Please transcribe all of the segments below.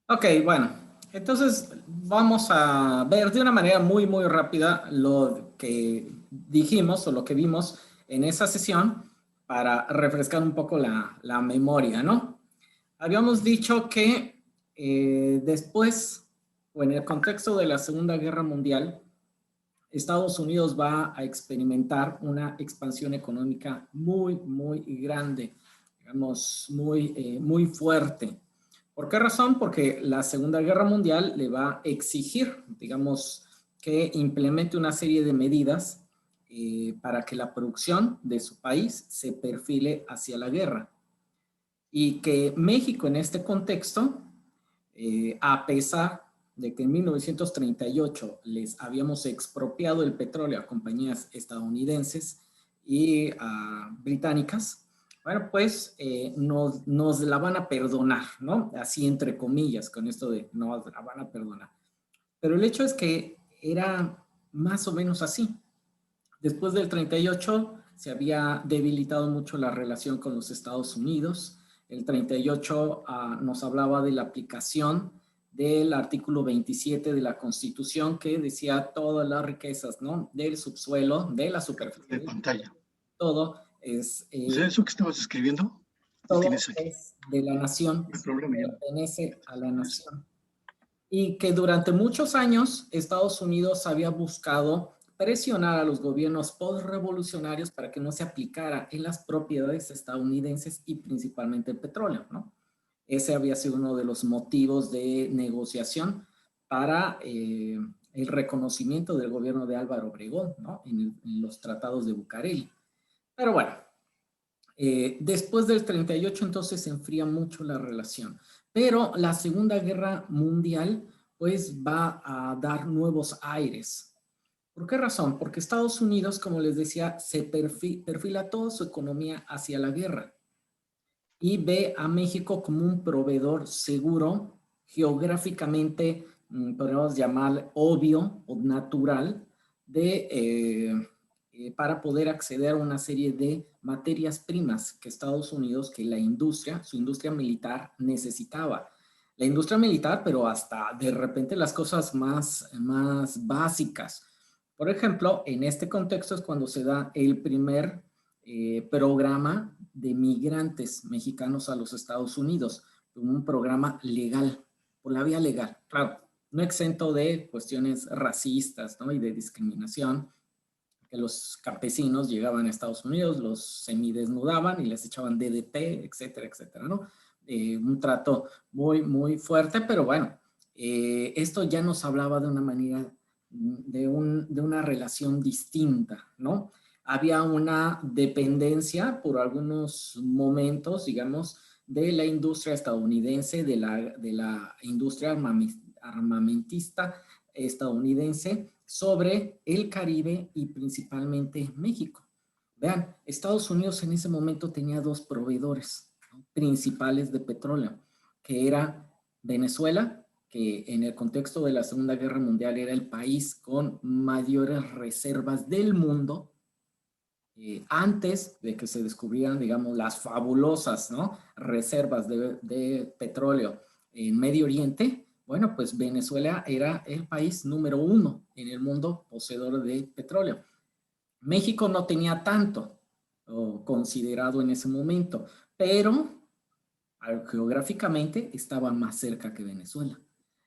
Ok, bueno, entonces vamos a ver de una manera muy, muy rápida lo que dijimos o lo que vimos en esa sesión para refrescar un poco la memoria, ¿no? Habíamos dicho que después, o en el contexto de la Segunda Guerra Mundial, Estados Unidos va a experimentar una expansión económica muy, muy grande, digamos, muy fuerte. ¿Por qué razón? Porque la Segunda Guerra Mundial le va a exigir, digamos, que implemente una serie de medidas para que la producción de su país se perfile hacia la guerra. Y que México en este contexto, a pesar de que en 1938 les habíamos expropiado el petróleo a compañías estadounidenses y británicas, bueno, pues nos la van a perdonar, ¿no? Así entre comillas, con esto de nos la van a perdonar. Pero el hecho es que era más o menos así. Después del 38 se había debilitado mucho la relación con los Estados Unidos. El 38 nos hablaba de la aplicación del artículo 27 de la Constitución que decía todas las riquezas, ¿no? Del subsuelo, de la superficie, de pantalla. todo es, O sea, eso que estabas escribiendo, lo todo tienes aquí. es de la nación, El problema ya. pertenece a la nación. Y que durante muchos años Estados Unidos había buscado presionar a los gobiernos postrevolucionarios para que no se aplicara en las propiedades estadounidenses y principalmente el petróleo, ¿no? Ese había sido uno de los motivos de negociación para el reconocimiento del gobierno de Álvaro Obregón, ¿no? En los tratados de Bucareli. Pero bueno, después del 38 entonces se enfría mucho la relación. Pero la Segunda Guerra Mundial pues va a dar nuevos aires. ¿Por qué razón? Porque Estados Unidos, como les decía, se perfila toda su economía hacia la guerra y ve a México como un proveedor seguro, geográficamente, podemos llamar obvio o natural, para poder acceder a una serie de materias primas que Estados Unidos, que la industria, su industria militar necesitaba. La industria militar, pero hasta de repente las cosas más básicas. Por ejemplo, en este contexto es cuando se da el primer programa de migrantes mexicanos a los Estados Unidos, un programa legal, por la vía legal, claro, no exento de cuestiones racistas, ¿no? Y de discriminación, que los campesinos llegaban a Estados Unidos, los semidesnudaban y les echaban DDT, etcétera, etcétera, ¿no? Un trato muy, muy fuerte, pero bueno, esto ya nos hablaba de una manera, de una relación distinta, ¿no? Había una dependencia por algunos momentos, digamos, de la industria estadounidense, de la industria armamentista estadounidense sobre el Caribe y principalmente México. Vean, Estados Unidos en ese momento tenía dos proveedores, ¿no?, principales de petróleo, que era Venezuela, que en el contexto de la Segunda Guerra Mundial era el país con mayores reservas del mundo, antes de que se descubrieran, digamos, las fabulosas, ¿no?, reservas de petróleo en Medio Oriente. Bueno, pues Venezuela era el país número 1 en el mundo poseedor de petróleo. México no tenía tanto considerado en ese momento, pero geográficamente estaba más cerca que Venezuela.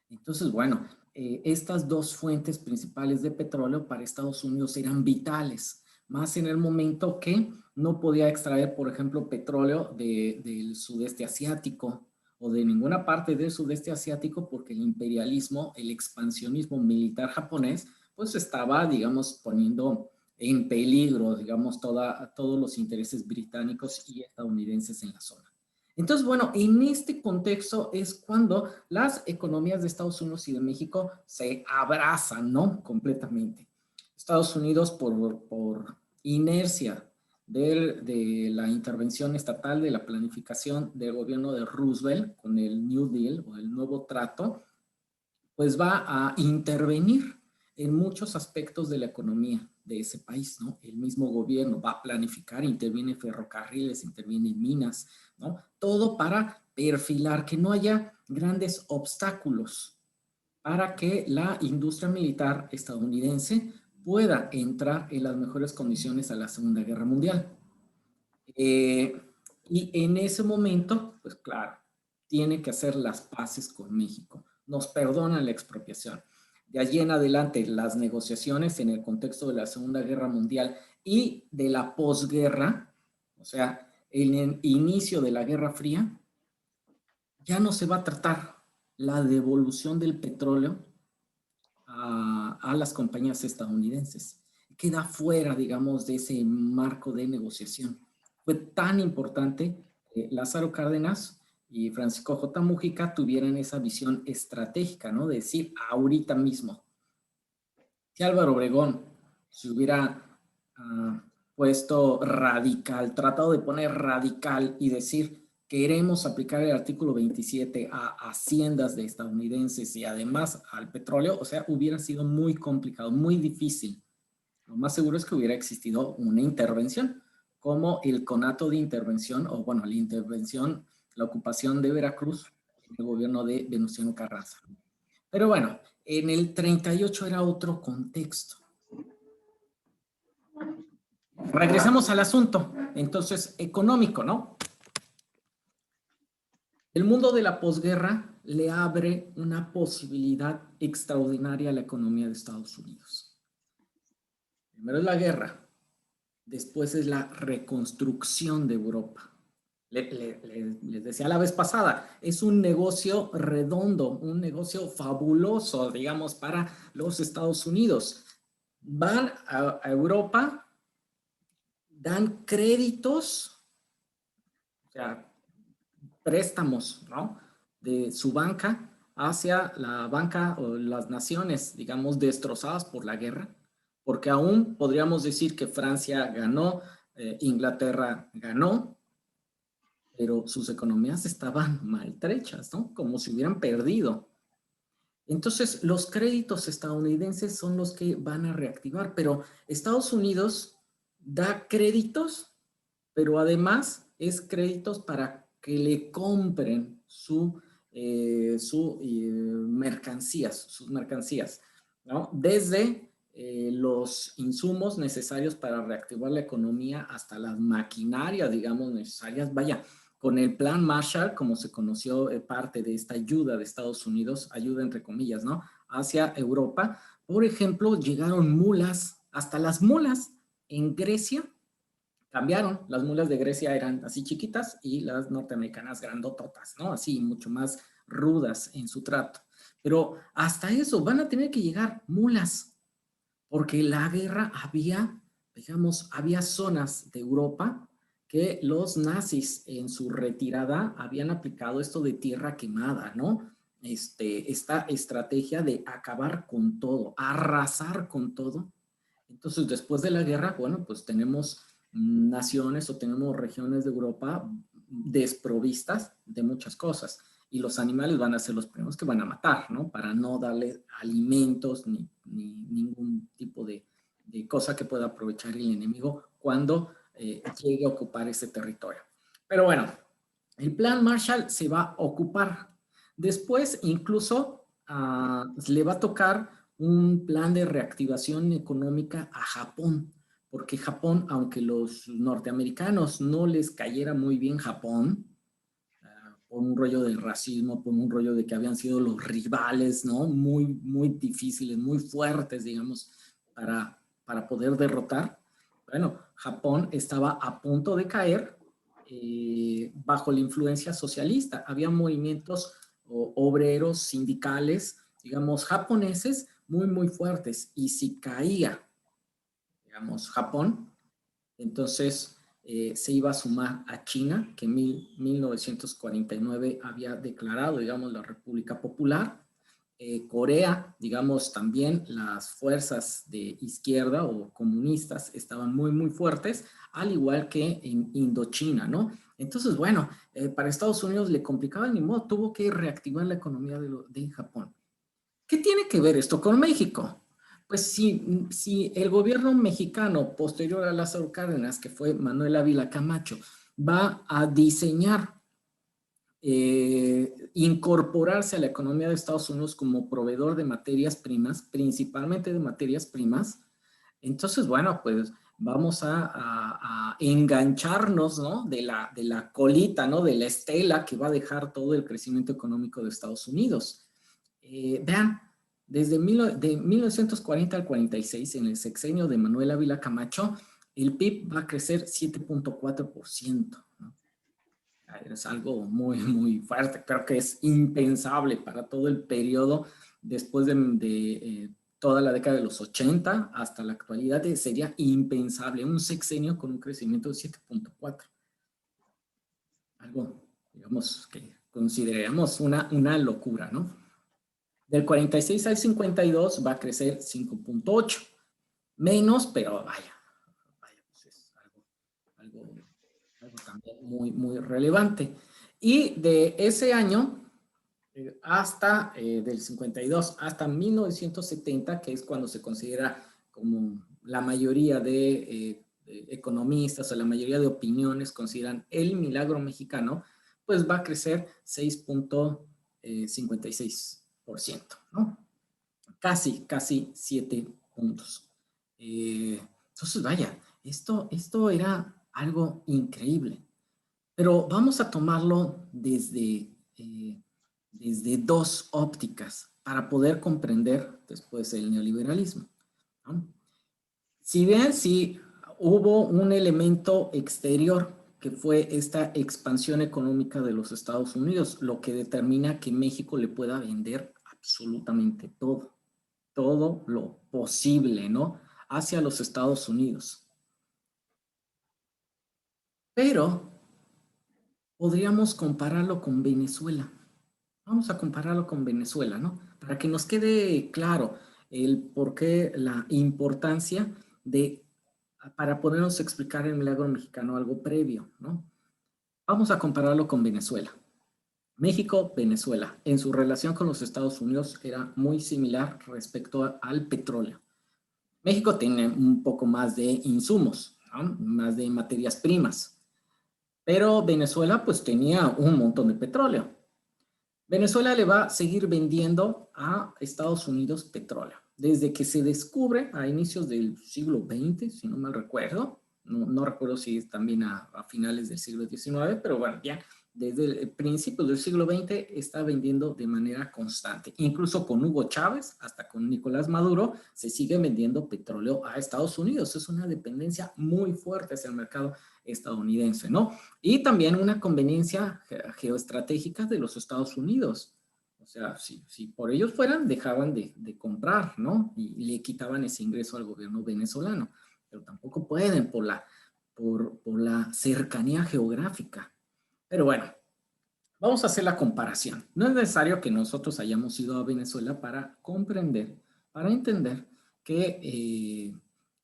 Entonces, bueno, estas dos fuentes principales de petróleo para Estados Unidos eran vitales, más en el momento que no podía extraer, por ejemplo, petróleo del sudeste asiático o de ninguna parte del sudeste asiático, porque el imperialismo, el expansionismo militar japonés, pues estaba, digamos, poniendo en peligro, digamos, todos los intereses británicos y estadounidenses en la zona. Entonces, bueno, en este contexto es cuando las economías de Estados Unidos y de México se abrazan, ¿no? Completamente. Estados Unidos, por inercia de la intervención estatal, de la planificación del gobierno de Roosevelt con el New Deal o el nuevo trato, pues va a intervenir en muchos aspectos de la economía de ese país, ¿no? El mismo gobierno va a planificar, interviene en ferrocarriles, interviene en minas, ¿no? Todo para perfilar que no haya grandes obstáculos para que la industria militar estadounidense pueda entrar en las mejores condiciones a la Segunda Guerra Mundial. Eh, y en ese momento, pues claro, tiene que hacer las paces con México. Nos perdonan la expropiación. De allí en adelante, las negociaciones en el contexto de la Segunda Guerra Mundial y de la posguerra, o sea, en el inicio de la Guerra Fría, ya no se va a tratar la devolución del petróleo a las compañías estadounidenses. Queda fuera, digamos, de ese marco de negociación. Fue tan importante que Lázaro Cárdenas y Francisco J. Mújica tuvieran esa visión estratégica, ¿no? De decir, ahorita mismo, si Álvaro Obregón se hubiera puesto radical, tratado de poner radical y decir, queremos aplicar el artículo 27 a haciendas de estadounidenses y además al petróleo, o sea, hubiera sido muy complicado, muy difícil. Lo más seguro es que hubiera existido una intervención, como el conato de intervención, o bueno, la intervención, la ocupación de Veracruz en el gobierno de Venustiano Carranza. Pero bueno, en el 38 era otro contexto. Regresamos al asunto, entonces, económico, ¿no? El mundo de la posguerra le abre una posibilidad extraordinaria a la economía de Estados Unidos. Primero es la guerra, después es la reconstrucción de Europa. Les decía la vez pasada, es un negocio redondo, un negocio fabuloso, digamos, para los Estados Unidos. Van a Europa, dan créditos, o sea, préstamos, ¿no? De su banca hacia la banca o las naciones, digamos, destrozadas por la guerra, porque aún podríamos decir que Francia ganó, Inglaterra ganó, pero sus economías estaban maltrechas, ¿no? Como si hubieran perdido. Entonces, los créditos estadounidenses son los que van a reactivar, pero Estados Unidos da créditos, pero además es créditos para que le compren sus mercancías, ¿no? Desde los insumos necesarios para reactivar la economía hasta las maquinarias, digamos, necesarias. Vaya, con el plan Marshall, como se conoció parte de esta ayuda de Estados Unidos, ayuda entre comillas, ¿no? Hacia Europa. Por ejemplo, llegaron mulas, hasta las mulas en Grecia cambiaron. Las mulas de Grecia eran así chiquitas y las norteamericanas grandototas, ¿no? Así, mucho más rudas en su trato. Pero hasta eso van a tener que llegar mulas, porque la guerra había, digamos, había zonas de Europa que los nazis en su retirada habían aplicado esto de tierra quemada, ¿no? Esta estrategia de acabar con todo, arrasar con todo. Entonces, después de la guerra, bueno, pues tenemos naciones o tenemos regiones de Europa desprovistas de muchas cosas y los animales van a ser los primeros que van a matar, ¿no? Para no darle alimentos ni ningún tipo de cosa que pueda aprovechar el enemigo cuando llegue a ocupar ese territorio. Pero bueno, el plan Marshall se va a ocupar. Después incluso le va a tocar un plan de reactivación económica a Japón, porque Japón, aunque los norteamericanos no les cayera muy bien Japón, por un rollo de racismo, por un rollo de que habían sido los rivales, ¿no? Muy, muy difíciles, muy fuertes, digamos, para poder derrotar. Bueno, Japón estaba a punto de caer bajo la influencia socialista. Había movimientos obreros, sindicales, digamos, japoneses muy, muy fuertes. Y si caía, digamos, Japón, entonces se iba a sumar a China, que en 1949 había declarado, digamos, la República Popular. Corea, digamos, también las fuerzas de izquierda o comunistas estaban muy, muy fuertes, al igual que en Indochina, ¿no? Entonces, bueno, para Estados Unidos le complicaba ni modo, tuvo que reactivar la economía de Japón. ¿Qué tiene que ver esto con México? Pues si el gobierno mexicano posterior a Lázaro Cárdenas, que fue Manuel Ávila Camacho, va a diseñar, incorporarse a la economía de Estados Unidos como proveedor de materias primas, principalmente de materias primas, entonces, bueno, pues vamos a engancharnos, ¿no? De la colita, ¿no? De la estela que va a dejar todo el crecimiento económico de Estados Unidos. Vean, desde de 1940 al 46, en el sexenio de Manuel Ávila Camacho, el PIB va a crecer 7.4%, ¿no? Es algo muy, muy fuerte. Creo que es impensable para todo el periodo después de toda la década de los 80 hasta la actualidad. Sería impensable un sexenio con un crecimiento de 7.4. Algo, digamos, que consideramos una locura, ¿no? Del 46 al 52 va a crecer 5.8. Menos, pero vaya, pues es algo también muy, muy relevante. Y de ese año hasta del 52 hasta 1970, que es cuando se considera como la mayoría de economistas o la mayoría de opiniones consideran el milagro mexicano, pues va a crecer 6.56%, ¿no? Casi 7 puntos. Entonces, vaya, esto era algo increíble. Pero vamos a tomarlo desde dos ópticas para poder comprender después el neoliberalismo, ¿no? Si bien sí hubo un elemento exterior que fue esta expansión económica de los Estados Unidos, lo que determina que México le pueda vender absolutamente todo lo posible, ¿no? Hacia los Estados Unidos. Pero podríamos compararlo con Venezuela. Vamos a compararlo con Venezuela, ¿no? Para que nos quede claro el por qué la importancia para podernos explicar el milagro mexicano algo previo, ¿no? Vamos a compararlo con Venezuela. México, Venezuela, en su relación con los Estados Unidos era muy similar respecto al petróleo. México tiene un poco más de insumos, ¿no? Más de materias primas, pero Venezuela pues tenía un montón de petróleo. Venezuela le va a seguir vendiendo a Estados Unidos petróleo. Desde que se descubre a inicios del siglo XX, si no mal recuerdo, no recuerdo si es también a finales del siglo XIX, pero bueno, ya desde el principio del siglo XX está vendiendo de manera constante. Incluso con Hugo Chávez, hasta con Nicolás Maduro, se sigue vendiendo petróleo a Estados Unidos. Es una dependencia muy fuerte hacia el mercado estadounidense, ¿no? Y también una conveniencia geoestratégica de los Estados Unidos. O sea, si por ellos fueran, dejaban de comprar, ¿no? Y le quitaban ese ingreso al gobierno venezolano. Pero tampoco pueden por la cercanía geográfica. Pero bueno, vamos a hacer la comparación. No es necesario que nosotros hayamos ido a Venezuela para comprender, para entender que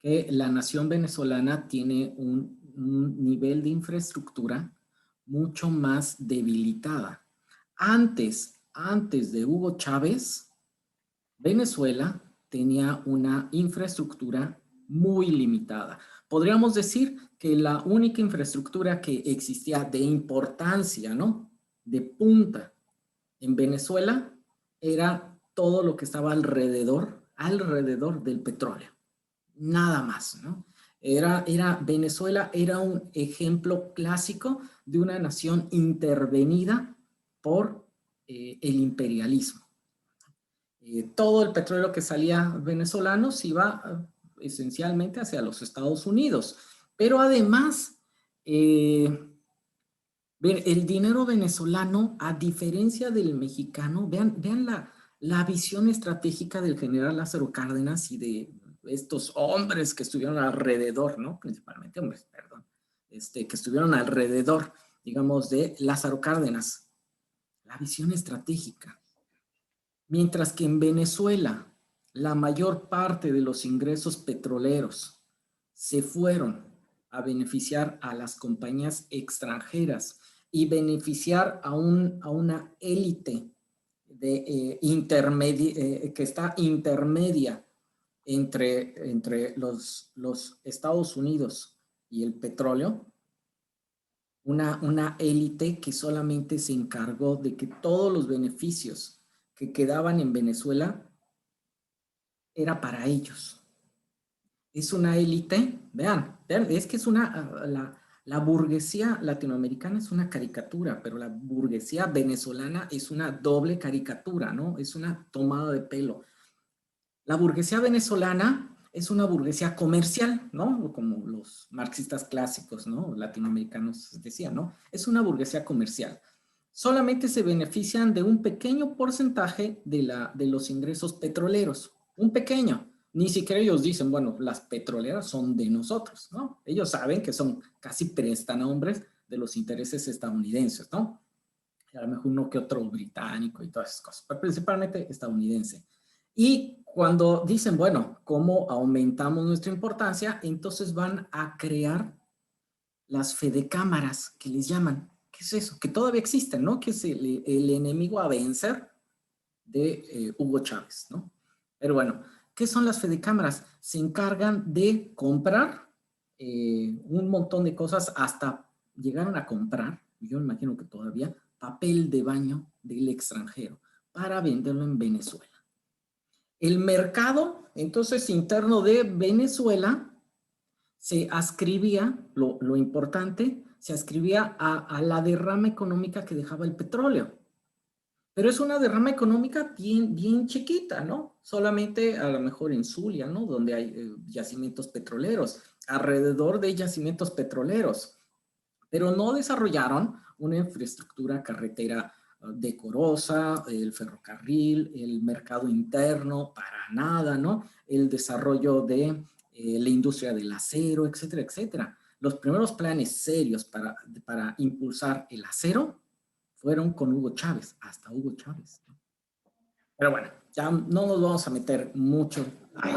la nación venezolana tiene un nivel de infraestructura mucho más debilitada. Antes de Hugo Chávez, Venezuela tenía una infraestructura muy limitada. Podríamos decir que la única infraestructura que existía de importancia, ¿no? De punta en Venezuela era todo lo que estaba alrededor del petróleo. Nada más, ¿no? Venezuela era un ejemplo clásico de una nación intervenida por el imperialismo. Todo el petróleo que salía venezolano se iba esencialmente hacia los Estados Unidos. Pero además, el dinero venezolano, a diferencia del mexicano, vean la visión estratégica del general Lázaro Cárdenas y de estos hombres que estuvieron alrededor, ¿no? Principalmente hombres, perdón, que estuvieron alrededor, digamos, de Lázaro Cárdenas. La visión estratégica. Mientras que en Venezuela, la mayor parte de los ingresos petroleros se fueron a beneficiar a las compañías extranjeras y beneficiar a una élite que está intermedia entre los Estados Unidos y el petróleo, una élite que solamente se encargó de que todos los beneficios que quedaban en Venezuela era para ellos. Es una élite, vean, es que es la burguesía latinoamericana es una caricatura, pero la burguesía venezolana es una doble caricatura, ¿no? Es una tomada de pelo. La burguesía venezolana es una burguesía comercial, ¿no? Como los marxistas clásicos, ¿no? Latinoamericanos decían, ¿no? Es una burguesía comercial. Solamente se benefician de un pequeño porcentaje de los ingresos petroleros. Un pequeño. Ni siquiera ellos dicen, bueno, las petroleras son de nosotros, ¿no? Ellos saben que son casi prestanombres de los intereses estadounidenses, ¿no? A lo mejor uno que otro británico y todas esas cosas, pero principalmente estadounidense. Y cuando dicen, bueno, ¿cómo aumentamos nuestra importancia? Entonces van a crear las fedecámaras, que les llaman. ¿Qué es eso? Que todavía existen, ¿no? Que es el enemigo a vencer de Hugo Chávez, ¿no? Pero bueno, ¿qué son las fedecámaras? Se encargan de comprar un montón de cosas, hasta llegaron a comprar, yo me imagino que todavía, papel de baño del extranjero para venderlo en Venezuela. El mercado, entonces, interno de Venezuela se ascribía, lo importante, se ascribía a la derrama económica que dejaba el petróleo. Pero es una derrama económica bien, bien chiquita, ¿no? Solamente a lo mejor en Zulia, ¿no? Donde hay yacimientos petroleros, alrededor de yacimientos petroleros. Pero no desarrollaron una infraestructura carretera decorosa, el ferrocarril, el mercado interno, para nada, ¿no? El desarrollo de la industria del acero, etcétera, etcétera. Los primeros planes serios para impulsar el acero fueron con Hugo Chávez, hasta Hugo Chávez. Pero bueno, ya no nos vamos a meter mucho ahí.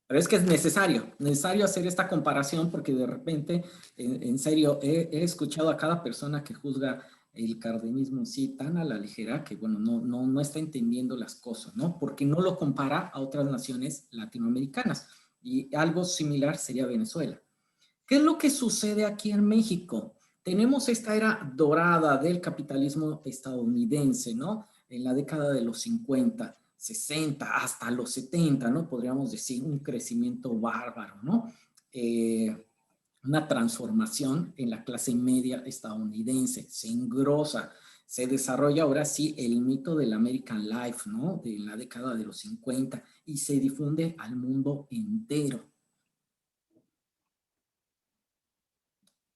Pero es que es necesario hacer esta comparación porque de repente, en serio, he escuchado a cada persona que juzga el cardenismo sí tan a la ligera que, bueno, no está entendiendo las cosas, ¿no? Porque no lo compara a otras naciones latinoamericanas. Y algo similar sería Venezuela. ¿Qué es lo que sucede aquí en México? Tenemos esta era dorada del capitalismo estadounidense, ¿no? En la década de los 50, 60, hasta los 70, ¿no? Podríamos decir un crecimiento bárbaro, ¿no? Una transformación en la clase media estadounidense, se engrosa, se desarrolla ahora sí el mito del American Life, ¿no? De la década de los 50 y se difunde al mundo entero.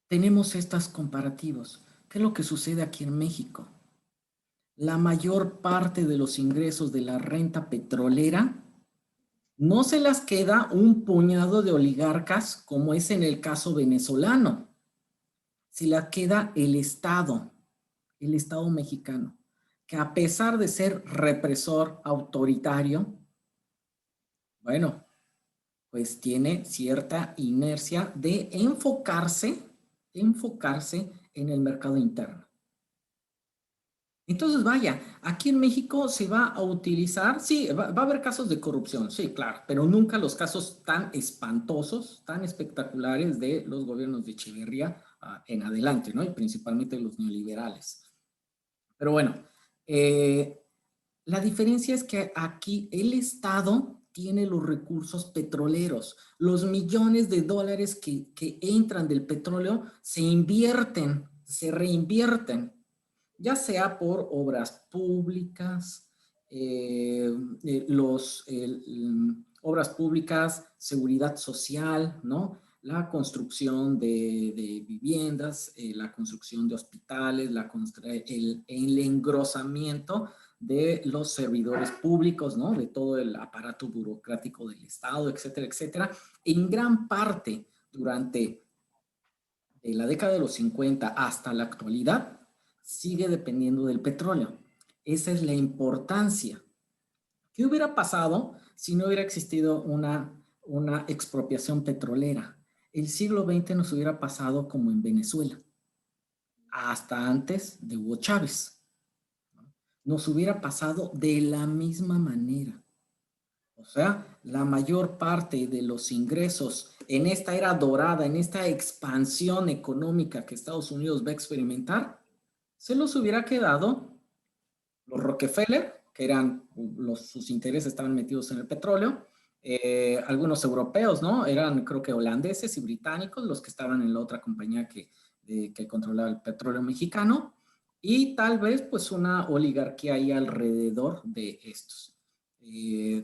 Tenemos estos comparativos. ¿Qué es lo que sucede aquí en México? La mayor parte de los ingresos de la renta petrolera no se las queda un puñado de oligarcas, como es en el caso venezolano. Se la queda el Estado mexicano, que a pesar de ser represor autoritario, bueno, pues tiene cierta inercia de enfocarse en el mercado interno. Entonces, vaya, aquí en México se va a utilizar, sí, va a haber casos de corrupción, sí, claro, pero nunca los casos tan espantosos, tan espectaculares de los gobiernos de Echeverría en adelante, ¿no? Y principalmente los neoliberales. Pero bueno, la diferencia es que aquí el Estado tiene los recursos petroleros. Los millones de dólares que entran del petróleo se invierten, se reinvierten, ya sea por obras públicas, obras públicas, seguridad social, ¿no? La construcción de viviendas, la construcción de hospitales, el engrosamiento de los servidores públicos, ¿no? De todo el aparato burocrático del Estado, etcétera, etcétera. En gran parte, durante la década de los 50 hasta la actualidad, sigue dependiendo del petróleo. Esa es la importancia. ¿Qué hubiera pasado si no hubiera existido una expropiación petrolera? El siglo XX nos hubiera pasado como en Venezuela, hasta antes de Hugo Chávez. Nos hubiera pasado de la misma manera. O sea, la mayor parte de los ingresos en esta era dorada, en esta expansión económica que Estados Unidos va a experimentar, se los hubiera quedado los Rockefeller, que eran sus intereses estaban metidos en el petróleo, algunos europeos, ¿no? Eran creo que holandeses y británicos los que estaban en la otra compañía que controlaba el petróleo mexicano, y tal vez pues una oligarquía ahí alrededor de estos.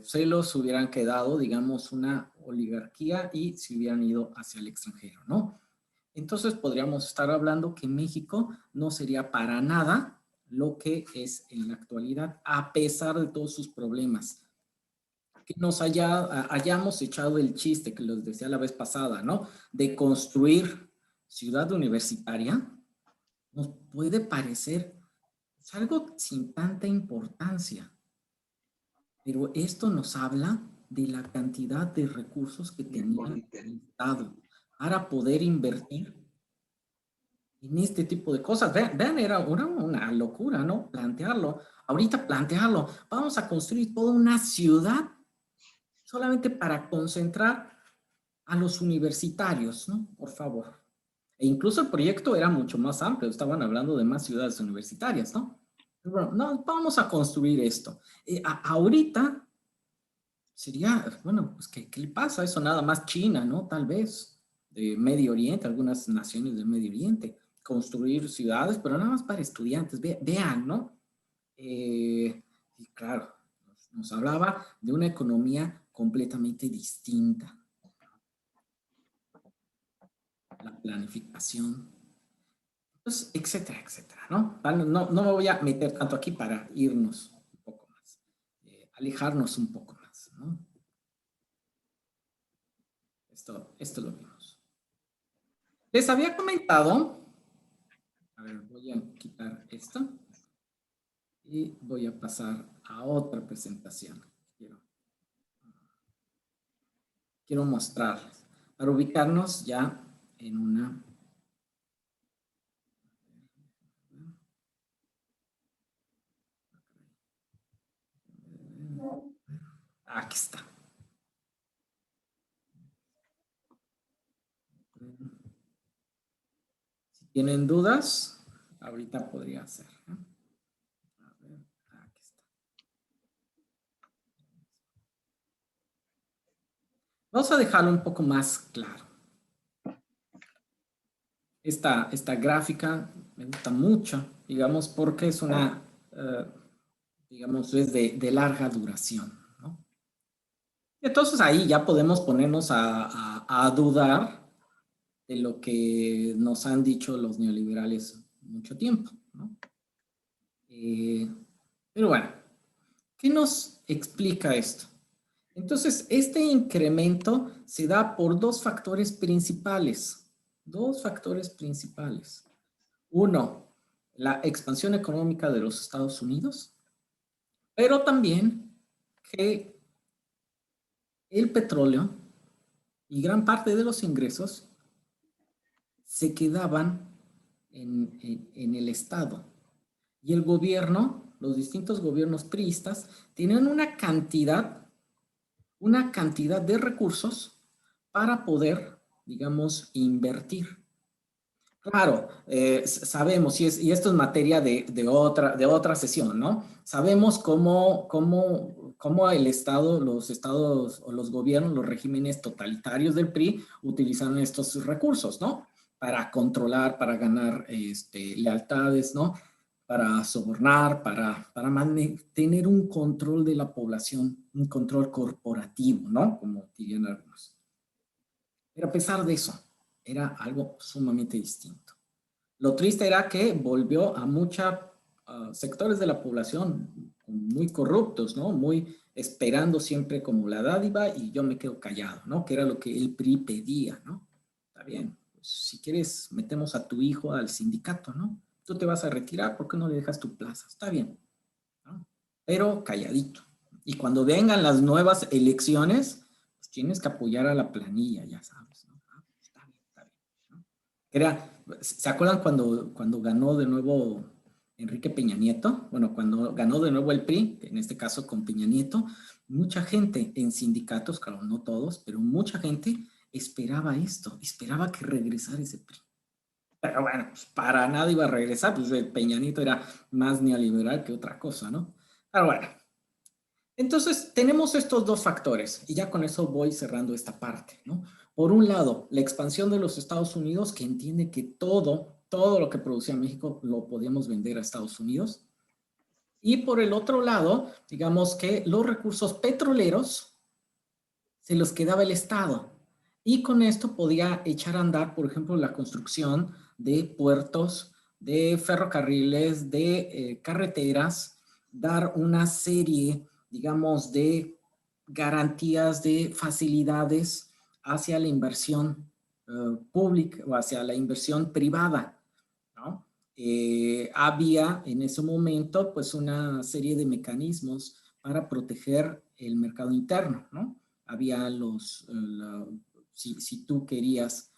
Se los hubieran quedado, digamos, una oligarquía y se hubieran ido hacia el extranjero, ¿no? Entonces podríamos estar hablando que México no sería para nada lo que es en la actualidad, a pesar de todos sus problemas. Que nos hayamos echado el chiste, que les decía la vez pasada, ¿no? De construir ciudad universitaria, nos puede parecer algo sin tanta importancia, pero esto nos habla de la cantidad de recursos que tenía el Estado para poder invertir en este tipo de cosas. Vean, era una locura, ¿no? Plantearlo. Ahorita plantearlo. Vamos a construir toda una ciudad solamente para concentrar a los universitarios, ¿no? Por favor. E incluso el proyecto era mucho más amplio. Estaban hablando de más ciudades universitarias, ¿no? Pero bueno, no, vamos a construir esto. Ahorita sería, bueno, pues ¿qué le pasa? Eso nada más China, ¿no? Tal vez de Medio Oriente, algunas naciones del Medio Oriente, construir ciudades, pero nada más para estudiantes. Vean, ¿no? Y claro, nos hablaba de una economía completamente distinta. La planificación, pues, etcétera, etcétera, ¿no? No me voy a meter tanto aquí para irnos un poco más, alejarnos un poco más, ¿no? Esto lo vimos. Les había comentado, a ver, voy a quitar esto y voy a pasar a otra presentación. Quiero mostrarles, para ubicarnos ya en una... Aquí está. Si tienen dudas, ahorita podría ser, ¿no? A ver, aquí está. Vamos a dejarlo un poco más claro. Esta gráfica me gusta mucho, digamos, porque es una, digamos, es de larga duración, ¿no? Entonces ahí ya podemos ponernos a dudar de lo que nos han dicho los neoliberales mucho tiempo, ¿no? Pero bueno, ¿qué nos explica esto? Entonces, este incremento se da por dos factores principales. Dos factores principales. Uno, la expansión económica de los Estados Unidos, pero también que el petróleo y gran parte de los ingresos se quedaban en el Estado. Y el gobierno, los distintos gobiernos priistas, tenían una cantidad de recursos para poder, digamos, invertir. Claro, sabemos, y esto es materia de otra sesión, ¿no? Sabemos cómo el Estado, los estados o los gobiernos, los regímenes totalitarios del PRI utilizan estos recursos, ¿no? Para controlar, para ganar lealtades, ¿no? Para sobornar, para tener un control de la población, un control corporativo, ¿no? Como dirían algunos. Pero a pesar de eso, era algo sumamente distinto. Lo triste era que volvió a muchos sectores de la población muy corruptos, ¿no? Muy esperando siempre como la dádiva y yo me quedo callado, ¿no? Que era lo que el PRI pedía, ¿no? Está bien, pues, si quieres metemos a tu hijo al sindicato, ¿no? Tú te vas a retirar, ¿por qué no le dejas tu plaza? Está bien, ¿no? Pero calladito. Y cuando vengan las nuevas elecciones, pues tienes que apoyar a la planilla, ya sabes, ¿no? Está bien, ¿no? Era, ¿se acuerdan cuando ganó de nuevo Enrique Peña Nieto, bueno, cuando ganó de nuevo el PRI, en este caso con Peña Nieto, mucha gente en sindicatos, claro, no todos, pero mucha gente esperaba esto, esperaba que regresara ese PRI. Pero bueno, pues para nada iba a regresar, pues el Peña Nieto era más neoliberal que otra cosa, ¿no? Pero bueno, entonces tenemos estos dos factores y ya con eso voy cerrando esta parte, ¿no? Por un lado, la expansión de los Estados Unidos, que entiende que todo lo que producía México lo podíamos vender a Estados Unidos. Y por el otro lado, digamos que los recursos petroleros se los quedaba el Estado. Y con esto podía echar a andar, por ejemplo, la construcción de puertos, de ferrocarriles, de carreteras, dar una serie, digamos, de garantías, de facilidades hacia la inversión pública o hacia la inversión privada, ¿no? Había en ese momento pues una serie de mecanismos para proteger el mercado interno, ¿no? Había si tú querías,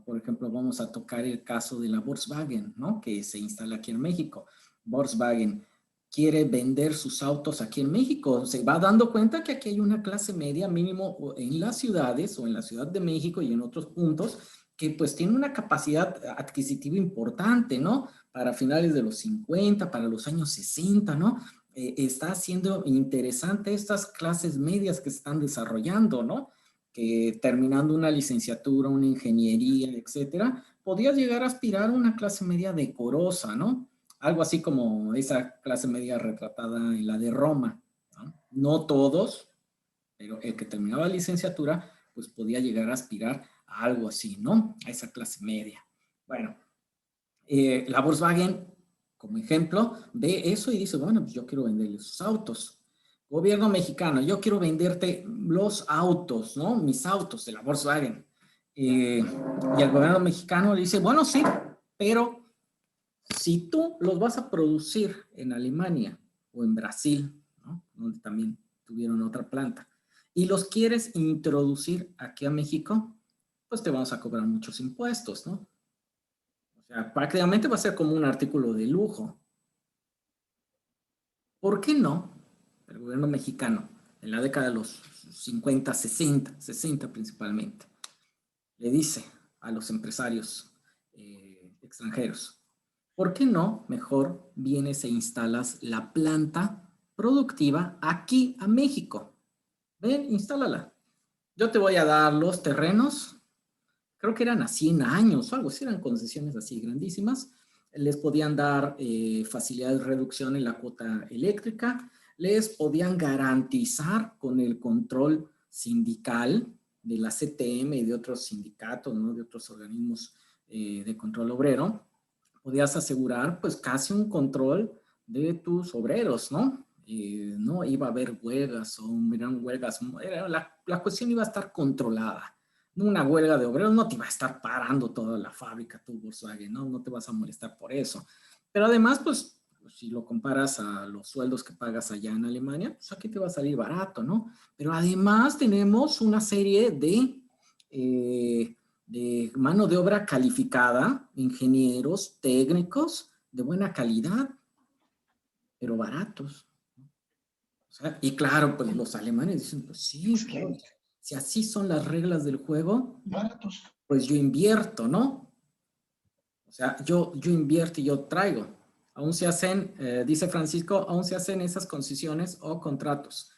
por ejemplo, vamos a tocar el caso de la Volkswagen, ¿no? Que se instala aquí en México. Volkswagen quiere vender sus autos aquí en México, se va dando cuenta que aquí hay una clase media mínimo en las ciudades o en la Ciudad de México y en otros puntos que pues tiene una capacidad adquisitiva importante, ¿no? Para finales de los 50, para los años 60, ¿no? Está siendo interesante estas clases medias que se están desarrollando, ¿no? Que terminando una licenciatura, una ingeniería, etcétera, podías llegar a aspirar a una clase media decorosa, ¿no? Algo así como esa clase media retratada en la de Roma, ¿no? No todos, pero el que terminaba la licenciatura, pues podía llegar a aspirar a algo así, ¿no? A esa clase media. Bueno, la Volkswagen, como ejemplo, ve eso y dice, bueno, pues yo quiero venderle sus autos. Gobierno mexicano, yo quiero venderte los autos, ¿no? Mis autos de la Volkswagen. Y el gobierno mexicano le dice, bueno, sí, pero si tú los vas a producir en Alemania o en Brasil, ¿no? Donde también tuvieron otra planta, y los quieres introducir aquí a México, pues te vamos a cobrar muchos impuestos, ¿no? O sea, prácticamente va a ser como un artículo de lujo. ¿Por qué no? El gobierno mexicano, en la década de los 50, 60 principalmente, le dice a los empresarios extranjeros, ¿por qué no mejor vienes e instalas la planta productiva aquí a México? Ven, instálala. Yo te voy a dar los terrenos, creo que eran a 100 años o algo así, eran concesiones así grandísimas. Les podían dar facilidades de reducción en la cuota eléctrica, les podían garantizar con el control sindical de la CTM y de otros sindicatos, ¿no? De otros organismos de control obrero, podías asegurar pues casi un control de tus obreros, ¿no? No iba a haber huelgas o eran huelgas, la cuestión iba a estar controlada. Una huelga de obreros no te iba a estar parando toda la fábrica, tu Volkswagen, ¿no? No te vas a molestar por eso. Pero además, pues, si lo comparas a los sueldos que pagas allá en Alemania, pues aquí te va a salir barato, ¿no? Pero además tenemos una serie de mano de obra calificada, ingenieros, técnicos de buena calidad, pero baratos. O sea, y claro, pues los alemanes dicen, pues sí, claro, Excelente. si así son las reglas del juego, Baratos. pues yo invierto, ¿no? O sea, yo invierto y yo traigo. Aún se hacen, dice Francisco, aún se hacen esas concesiones o contratos,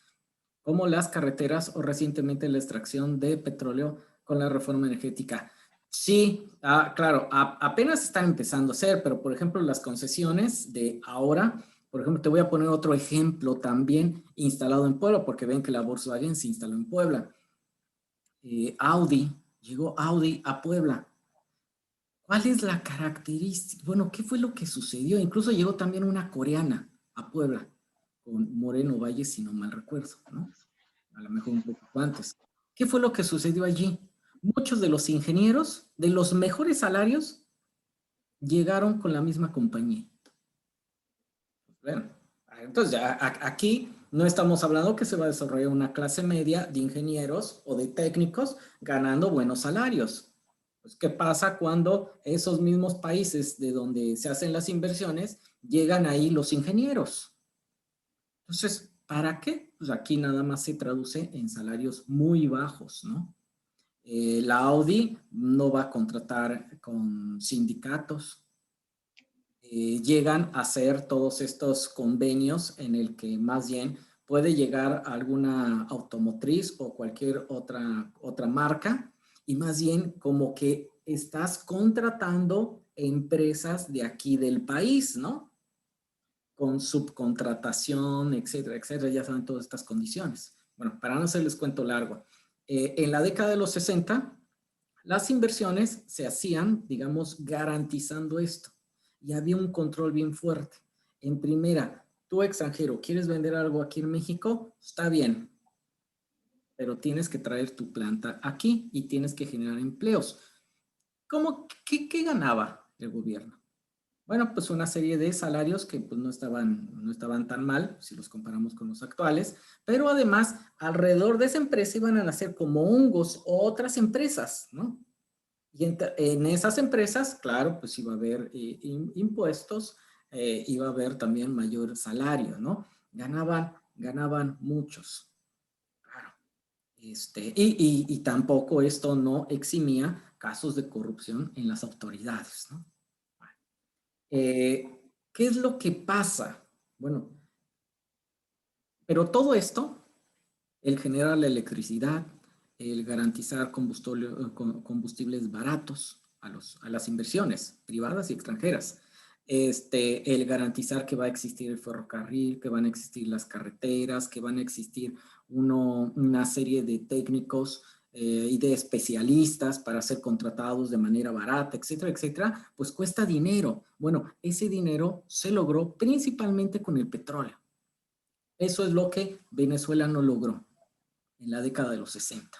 como las carreteras o recientemente la extracción de petróleo con la reforma energética. Sí, claro, apenas están empezando a hacer, pero por ejemplo las concesiones de ahora, por ejemplo, te voy a poner otro ejemplo también instalado en Puebla, porque ven que la Volkswagen se instaló en Puebla. Llegó Audi a Puebla. ¿Cuál es la característica? Bueno, ¿qué fue lo que sucedió? Incluso llegó también una coreana a Puebla, con Moreno Valle, si no mal recuerdo, ¿no? A lo mejor un poco antes. ¿Qué fue lo que sucedió allí? Muchos de los ingenieros de los mejores salarios llegaron con la misma compañía. Bueno, entonces ya aquí no estamos hablando que se va a desarrollar una clase media de ingenieros o de técnicos ganando buenos salarios. Pues, ¿qué pasa cuando esos mismos países de donde se hacen las inversiones llegan ahí los ingenieros. Entonces, ¿para qué? Pues aquí nada más se traduce en salarios muy bajos, ¿no? La Audi no va a contratar con sindicatos. Llegan a hacer todos estos convenios en el que más bien puede llegar alguna automotriz o cualquier otra marca y más bien como que estás contratando empresas de aquí del país, ¿no? Con subcontratación, etcétera, etcétera, ya saben todas estas condiciones. Bueno, para no hacerles cuento largo, en la década de los 60, las inversiones se hacían, digamos, garantizando esto. Y había un control bien fuerte. En primera, tú extranjero, ¿quieres vender algo aquí en México? Está bien, pero tienes que traer tu planta aquí y tienes que generar empleos. ¿Qué ganaba el gobierno? Bueno, pues una serie de salarios que pues no estaban tan mal si los comparamos con los actuales, pero además alrededor de esa empresa iban a nacer como hongos otras empresas, ¿no? Y en esas empresas, claro, pues iba a haber impuestos, iba a haber también mayor salario, ¿no? Ganaban muchos, claro. Y tampoco esto no eximía casos de corrupción en las autoridades, ¿no? Eh, ¿Qué es lo que pasa? Bueno, pero todo esto, el generar la electricidad, el garantizar combustibles baratos a las inversiones privadas y extranjeras, el garantizar que va a existir el ferrocarril, que van a existir las carreteras, que van a existir una serie de técnicos y de especialistas para ser contratados de manera barata, etcétera, etcétera, pues cuesta dinero. Bueno, ese dinero se logró principalmente con el petróleo. Eso es lo que Venezuela no logró en la década de los 60,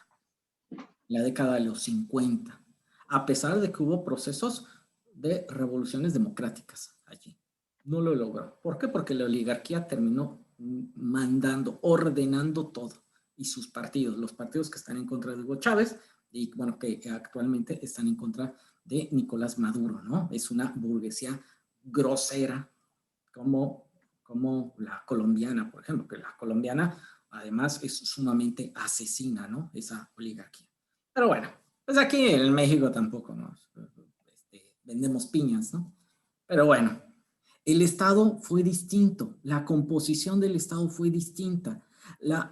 en la década de los 50, a pesar de que hubo procesos de revoluciones democráticas allí. No lo logró. ¿Por qué? Porque la oligarquía terminó mandando, ordenando todo. Y sus partidos, los partidos que están en contra de Hugo Chávez y bueno, que actualmente están en contra de Nicolás Maduro, ¿no? Es una burguesía grosera como la colombiana, por ejemplo, que la colombiana además es sumamente asesina, ¿no? Esa oligarquía. Pero bueno, pues aquí en México tampoco nos vendemos piñas, ¿no? Pero bueno, el Estado fue distinto, la composición del Estado fue distinta.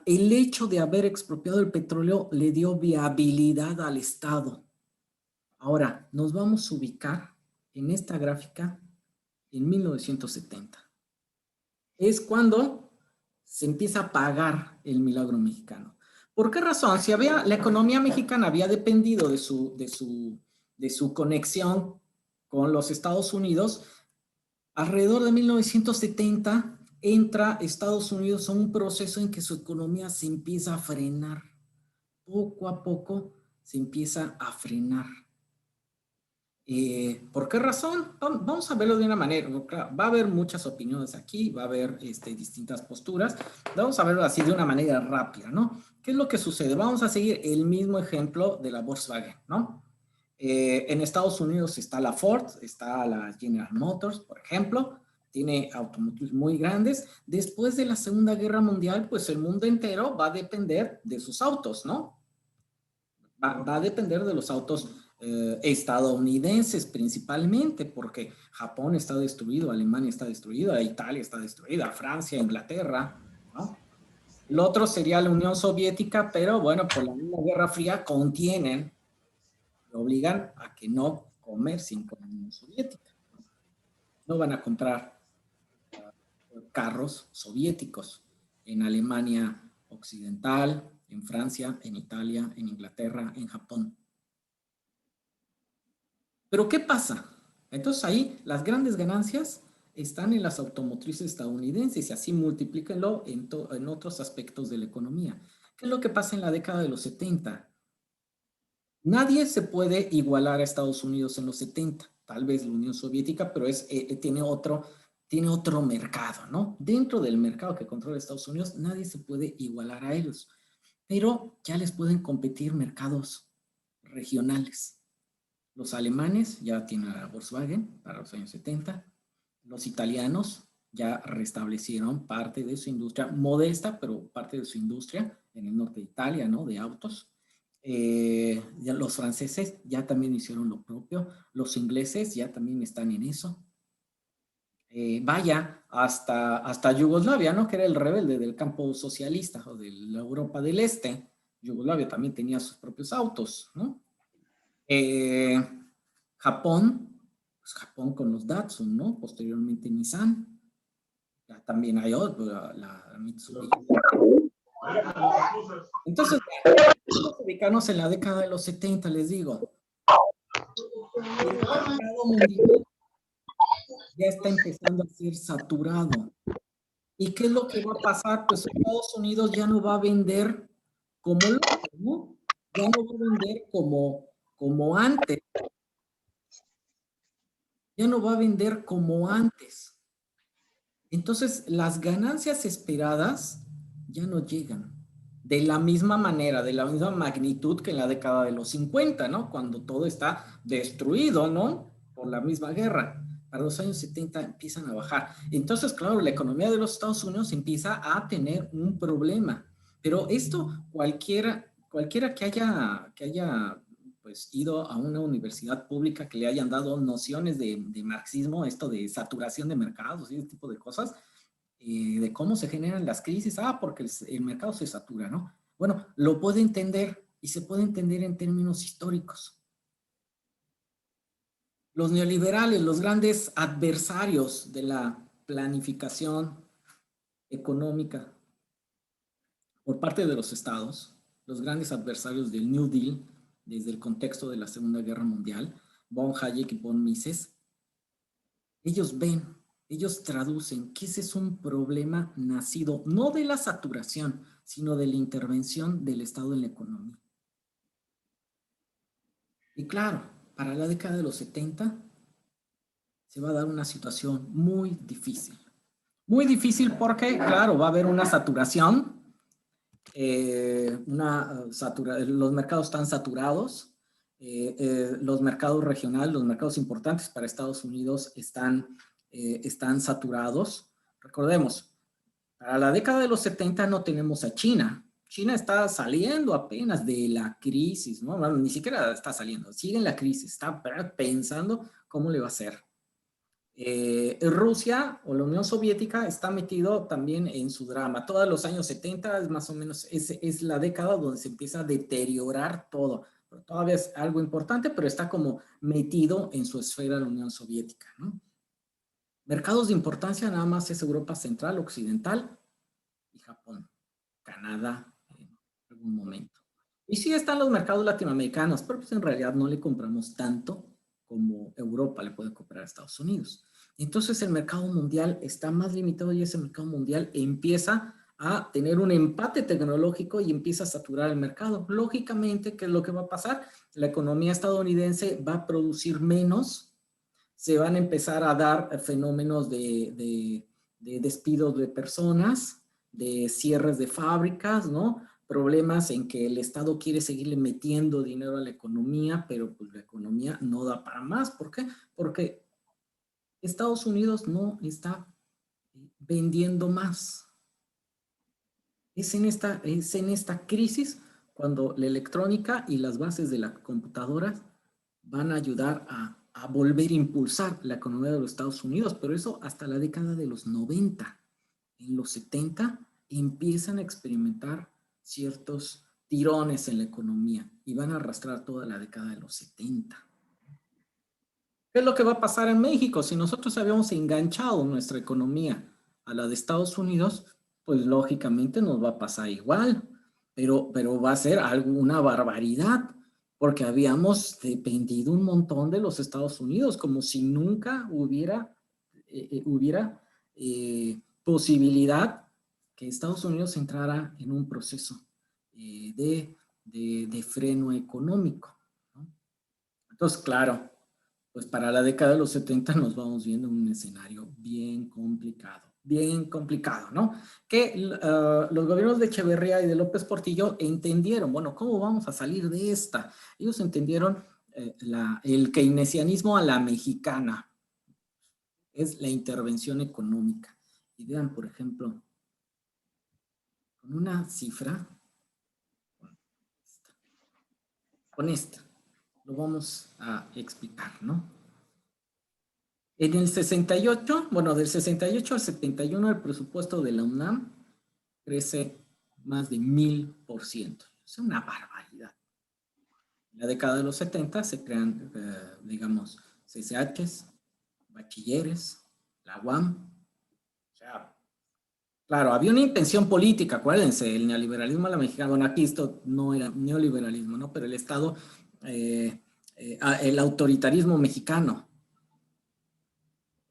El hecho de haber expropiado el petróleo le dio viabilidad al Estado. Ahora, nos vamos a ubicar en esta gráfica en 1970. Es cuando se empieza a pagar el milagro mexicano. ¿Por qué razón? Si la economía mexicana había dependido de su conexión con los Estados Unidos, alrededor de 1970 entra Estados Unidos a un proceso en que su economía se empieza a frenar. Poco a poco se empieza a frenar. ¿Por qué razón? Vamos a verlo de una manera. Claro, va a haber muchas opiniones aquí, va a haber distintas posturas. Vamos a verlo así de una manera rápida, ¿no? ¿Qué es lo que sucede? Vamos a seguir el mismo ejemplo de la Volkswagen, ¿no? En Estados Unidos está la Ford, está la General Motors, por ejemplo, tiene automóviles muy grandes. Después de la Segunda Guerra Mundial, pues el mundo entero va a depender de sus autos, ¿no? Va a depender de los autos estadounidenses principalmente, porque Japón está destruido, Alemania está destruida, Italia está destruida, Francia, Inglaterra, ¿no? El otro sería la Unión Soviética, pero bueno, por la misma Guerra Fría contienen, obligan a que no comercien con la Unión Soviética. No van a comprar carros soviéticos en Alemania Occidental, en Francia, en Italia, en Inglaterra, en Japón. Pero ¿qué pasa? Entonces ahí las grandes ganancias están en las automotrices estadounidenses y así multiplíquenlo en otros aspectos de la economía. ¿Qué es lo que pasa en la década de los 70? Nadie se puede igualar a Estados Unidos en los 70, tal vez la Unión Soviética, pero tiene otro mercado, ¿no? Dentro del mercado que controla Estados Unidos, nadie se puede igualar a ellos, pero ya les pueden competir mercados regionales. Los alemanes ya tienen la Volkswagen para los años 70. Los italianos ya restablecieron parte de su industria, modesta, pero parte de su industria en el norte de Italia, ¿no? De autos. Ya los franceses ya también hicieron lo propio. Los ingleses ya también están en eso. Vaya hasta Yugoslavia, ¿no? Que era el rebelde del campo socialista o de la Europa del Este. Yugoslavia también tenía sus propios autos, ¿no? Eh, Japón, pues Japón con los Datsun, ¿no? Posteriormente Nissan. Ya también hay otro, la Mitsubishi. Entonces, vamos a ubicarnos en la década de los 70, les digo. El mercado mundial ya está empezando a ser saturado. ¿Y qué es lo que va a pasar? Pues Estados Unidos ya no va a vender como loco, ¿no? Ya no va a vender como antes. Ya no va a vender como antes. Entonces, las ganancias esperadas ya no llegan. De la misma manera, de la misma magnitud que en la década de los 50, ¿no? Cuando todo está destruido, ¿no? Por la misma guerra. Para los años 70 empiezan a bajar. Entonces, claro, la economía de los Estados Unidos empieza a tener un problema. Pero esto, cualquiera que haya pues ido a una universidad pública que le hayan dado nociones de marxismo, esto de saturación de mercados y ese tipo de cosas, de cómo se generan las crisis, porque el mercado se satura, ¿no? Bueno, lo puede entender y se puede entender en términos históricos. Los neoliberales, los grandes adversarios de la planificación económica por parte de los estados, los grandes adversarios del New Deal, desde el contexto de la Segunda Guerra Mundial, von Hayek y von Mises, ellos ven, ellos traducen que ese es un problema nacido no de la saturación, sino de la intervención del Estado en la economía. Y claro, para la década de los 70 se va a dar una situación muy difícil. Muy difícil porque, claro, va a haber una saturación, los mercados están saturados, los mercados regionales, los mercados importantes para Estados Unidos están saturados. Recordemos, para la década de los 70 no tenemos a China. China está saliendo apenas de la crisis, ¿no? Bueno, ni siquiera está saliendo, sigue en la crisis, está pensando cómo le va a hacer. Rusia o la Unión Soviética está metido también en su drama. Todos los años 70 es más o menos, es la década donde se empieza a deteriorar todo. Pero todavía es algo importante, pero está como metido en su esfera la Unión Soviética, ¿no? Mercados de importancia nada más es Europa Central, Occidental y Japón, Canadá en algún momento. Y sí están los mercados latinoamericanos, pero pues en realidad no le compramos tanto como Europa le puede comprar a Estados Unidos. Entonces el mercado mundial está más limitado y ese mercado mundial empieza a tener un empate tecnológico y empieza a saturar el mercado. Lógicamente, ¿qué es lo que va a pasar? La economía estadounidense va a producir menos, se van a empezar a dar fenómenos de despidos de personas, de cierres de fábricas, ¿no? Problemas en que el Estado quiere seguirle metiendo dinero a la economía, pero pues la economía no da para más. ¿Por qué? Porque Estados Unidos no está vendiendo más. Es en esta crisis cuando la electrónica y las bases de las computadoras van a ayudar a volver a impulsar la economía de los Estados Unidos, pero eso hasta la década de los 90. En los 70 empiezan a experimentar ciertos tirones en la economía y van a arrastrar toda la década de los 70. ¿Qué es lo que va a pasar en México? Si nosotros habíamos enganchado nuestra economía a la de Estados Unidos, pues lógicamente nos va a pasar igual, pero va a ser una barbaridad, porque habíamos dependido un montón de los Estados Unidos, como si nunca hubiera posibilidad que Estados Unidos entrara en un proceso de freno económico, ¿no? Entonces, claro, pues para la década de los 70 nos vamos viendo un escenario bien complicado, ¿no? Que los gobiernos de Echeverría y de López Portillo entendieron, bueno, ¿cómo vamos a salir de esta? Ellos entendieron el keynesianismo a la mexicana. es la intervención económica. Y vean, por ejemplo, con una cifra, con esta, lo vamos a explicar, ¿no? En el 68, bueno, del 68 al 71, el presupuesto de la UNAM crece más de 1000%. Es una barbaridad. En la década de los 70 se crean, digamos, CCHs, bachilleres, la UAM. O sea, claro, había una intención política, acuérdense, el neoliberalismo a la mexicana, bueno, aquí esto no era neoliberalismo, ¿no? Pero el Estado, el autoritarismo mexicano,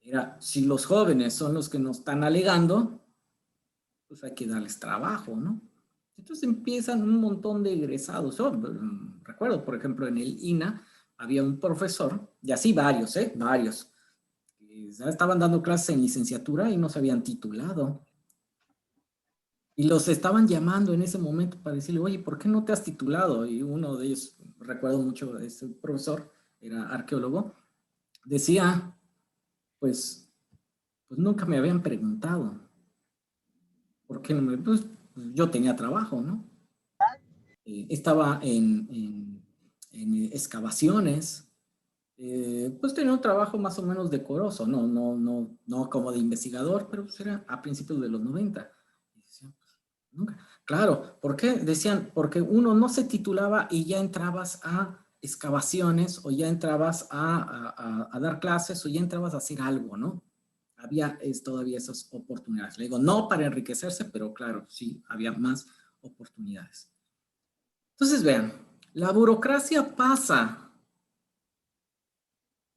era, si los jóvenes son los que nos están alegando, pues hay que darles trabajo, ¿no? Entonces empiezan un montón de egresados. Yo recuerdo, por ejemplo, en el INA había un profesor, y así varios, varios, que ya estaban dando clases en licenciatura y no se habían titulado. Y los estaban llamando en ese momento para decirle, oye, ¿por qué no te has titulado? Y uno de ellos, recuerdo mucho, ese profesor, era arqueólogo, decía, pues nunca me habían preguntado. ¿Por qué no me...? Pues yo tenía trabajo, ¿no? Estaba en excavaciones, pues tenía un trabajo más o menos decoroso, no como de investigador, pero pues era a principios de los 90. Y decían, pues, nunca. Claro, ¿por qué? Decían, porque uno no se titulaba y ya entrabas a excavaciones o ya entrabas a dar clases o ya entrabas a hacer algo, ¿no? Había todavía esas oportunidades. Le digo, no para enriquecerse, pero claro, sí, había más oportunidades. Entonces, vean, la burocracia pasa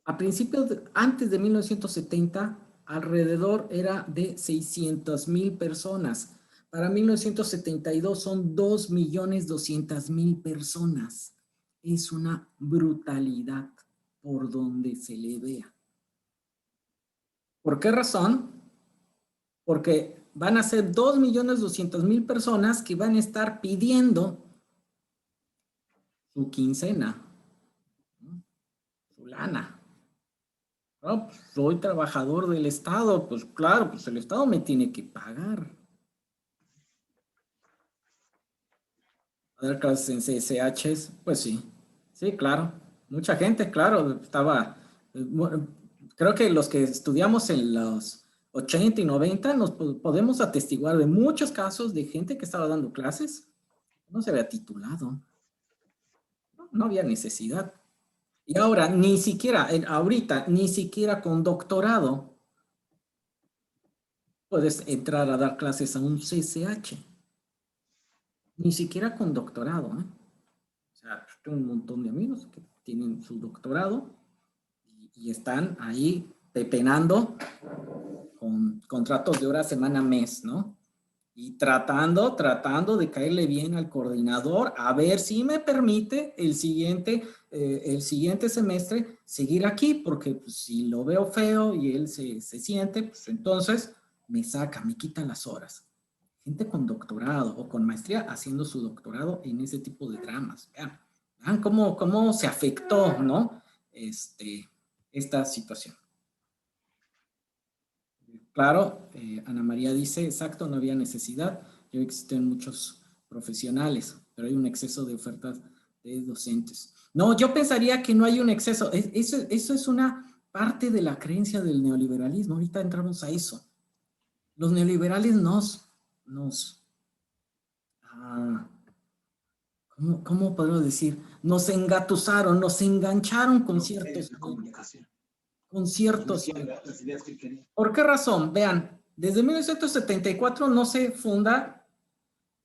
a principios, antes de 1970, alrededor era de 600,000 personas. Para 1972 son 2,200,000 personas. Es una brutalidad por donde se le vea. ¿Por qué razón? Porque van a ser 2,200,000 personas que van a estar pidiendo su quincena, ¿no? Su lana. No, pues soy trabajador del Estado, pues claro, pues el Estado me tiene que pagar. A dar clases en CSHs, pues sí, sí, claro. Mucha gente, claro, estaba, bueno, creo que los que estudiamos en los 80 y 90 nos podemos atestiguar de muchos casos de gente que estaba dando clases, no se había titulado, no había necesidad. Y ahora, ni siquiera, ahorita, ni siquiera con doctorado puedes entrar a dar clases a un CCH. Ni siquiera con doctorado, ¿eh? O sea, tengo un montón de amigos que tienen su doctorado y están ahí pepenando con contratos de hora, semana, mes, ¿no? Y tratando de caerle bien al coordinador a ver si me permite el siguiente semestre seguir aquí, porque pues, si lo veo feo y él se siente, pues entonces me saca, me quita las horas. Gente con doctorado o con maestría haciendo su doctorado en ese tipo de dramas. Vean cómo se afectó, ¿no? Esta situación. Claro, Ana María dice, exacto, no había necesidad. Ya existen muchos profesionales, pero hay un exceso de ofertas de docentes. No, yo pensaría que no hay un exceso. Eso es una parte de la creencia del neoliberalismo. Ahorita entramos a eso. Los neoliberales ¿cómo podemos decir? Nos engatusaron, nos engancharon con ciertos ¿Por qué razón? Vean, desde 1974 no se funda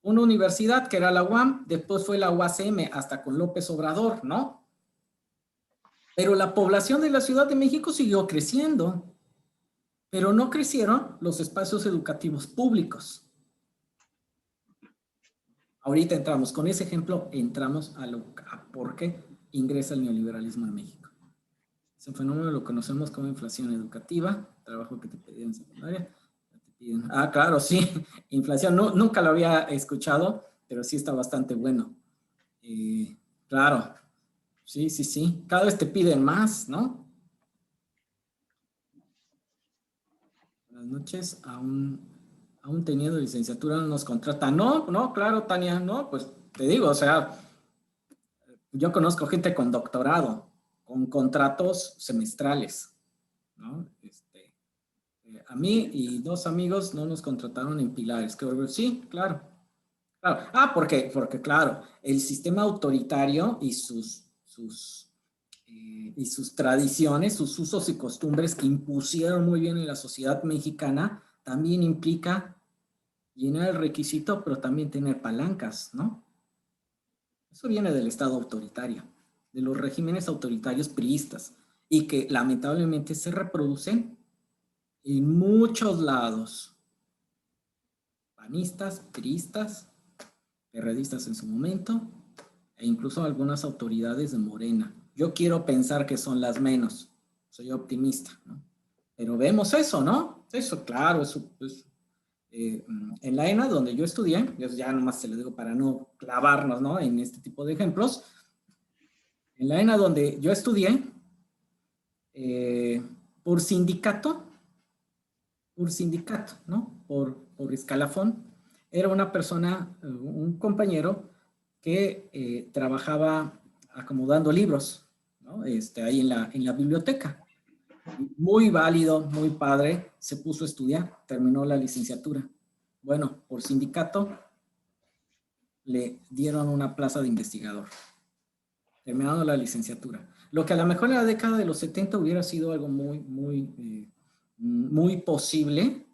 una universidad que era la UAM, después fue la UACM hasta con López Obrador, ¿no? Pero la población de la Ciudad de México siguió creciendo, pero no crecieron los espacios educativos públicos. Ahorita entramos, con ese ejemplo, entramos a por qué ingresa el neoliberalismo en México. Ese fenómeno lo conocemos como inflación educativa, trabajo que te pedían en secundaria. Ah, claro, sí, inflación, no, nunca lo había escuchado, pero sí está bastante bueno. Claro, sí, cada vez te piden más, ¿no? Buenas noches, aún teniendo licenciatura no nos contratan. No, no, claro, Tania, no, pues te digo, o sea, yo conozco gente con doctorado, con contratos semestrales, ¿no? A mí y dos amigos no nos contrataron en Pilares. Sí, claro, claro. Ah, porque claro, el sistema autoritario y sus tradiciones, sus usos y costumbres que impusieron muy bien en la sociedad mexicana, también implica llenar el requisito, pero también tener palancas, ¿no? Eso viene del Estado autoritario, de los regímenes autoritarios priistas, y que lamentablemente se reproducen en muchos lados, panistas, priistas, perredistas en su momento, e incluso algunas autoridades de Morena. Yo quiero pensar que son las menos, soy optimista, ¿no? Pero vemos eso, ¿no? Eso, claro, en la ENA, donde yo estudié, yo ya nomás se lo digo para no clavarnos, ¿no? En este tipo de ejemplos, en la ENA donde yo estudié, eh, por sindicato, ¿no? Por escalafón, era una persona, un compañero que trabajaba acomodando libros, ¿no? Ahí en la biblioteca. Muy válido, muy padre, se puso a estudiar, terminó la licenciatura. Bueno, por sindicato le dieron una plaza de investigador, terminando la licenciatura. Lo que a lo mejor en la década de los 70 hubiera sido algo muy posible.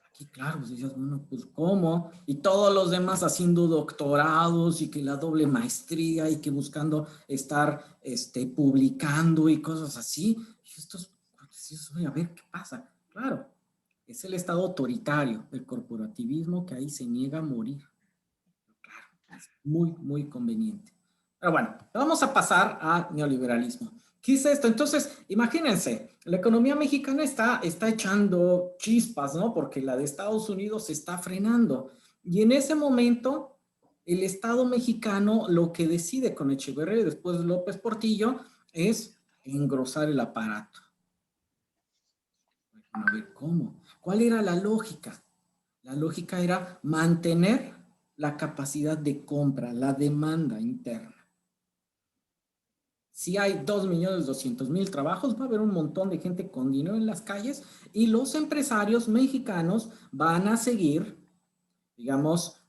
Aquí, claro, pues decías, bueno, pues ¿cómo? Y todos los demás haciendo doctorados y que la doble maestría y que buscando estar publicando y cosas así. Y estos, a ver qué pasa. Claro, es el estado autoritario, el corporativismo que ahí se niega a morir. Claro, es muy conveniente. Pero bueno, vamos a pasar a neoliberalismo. ¿Qué es esto? Entonces, imagínense, la economía mexicana está echando chispas, ¿no? Porque la de Estados Unidos se está frenando. Y en ese momento, el Estado mexicano lo que decide con Echeverría y después López Portillo es engrosar el aparato. A ver, ¿cómo? ¿Cuál era la lógica? La lógica era mantener la capacidad de compra, la demanda interna. Si hay 2.200.000 trabajos, va a haber un montón de gente con dinero en las calles y los empresarios mexicanos van a seguir, digamos,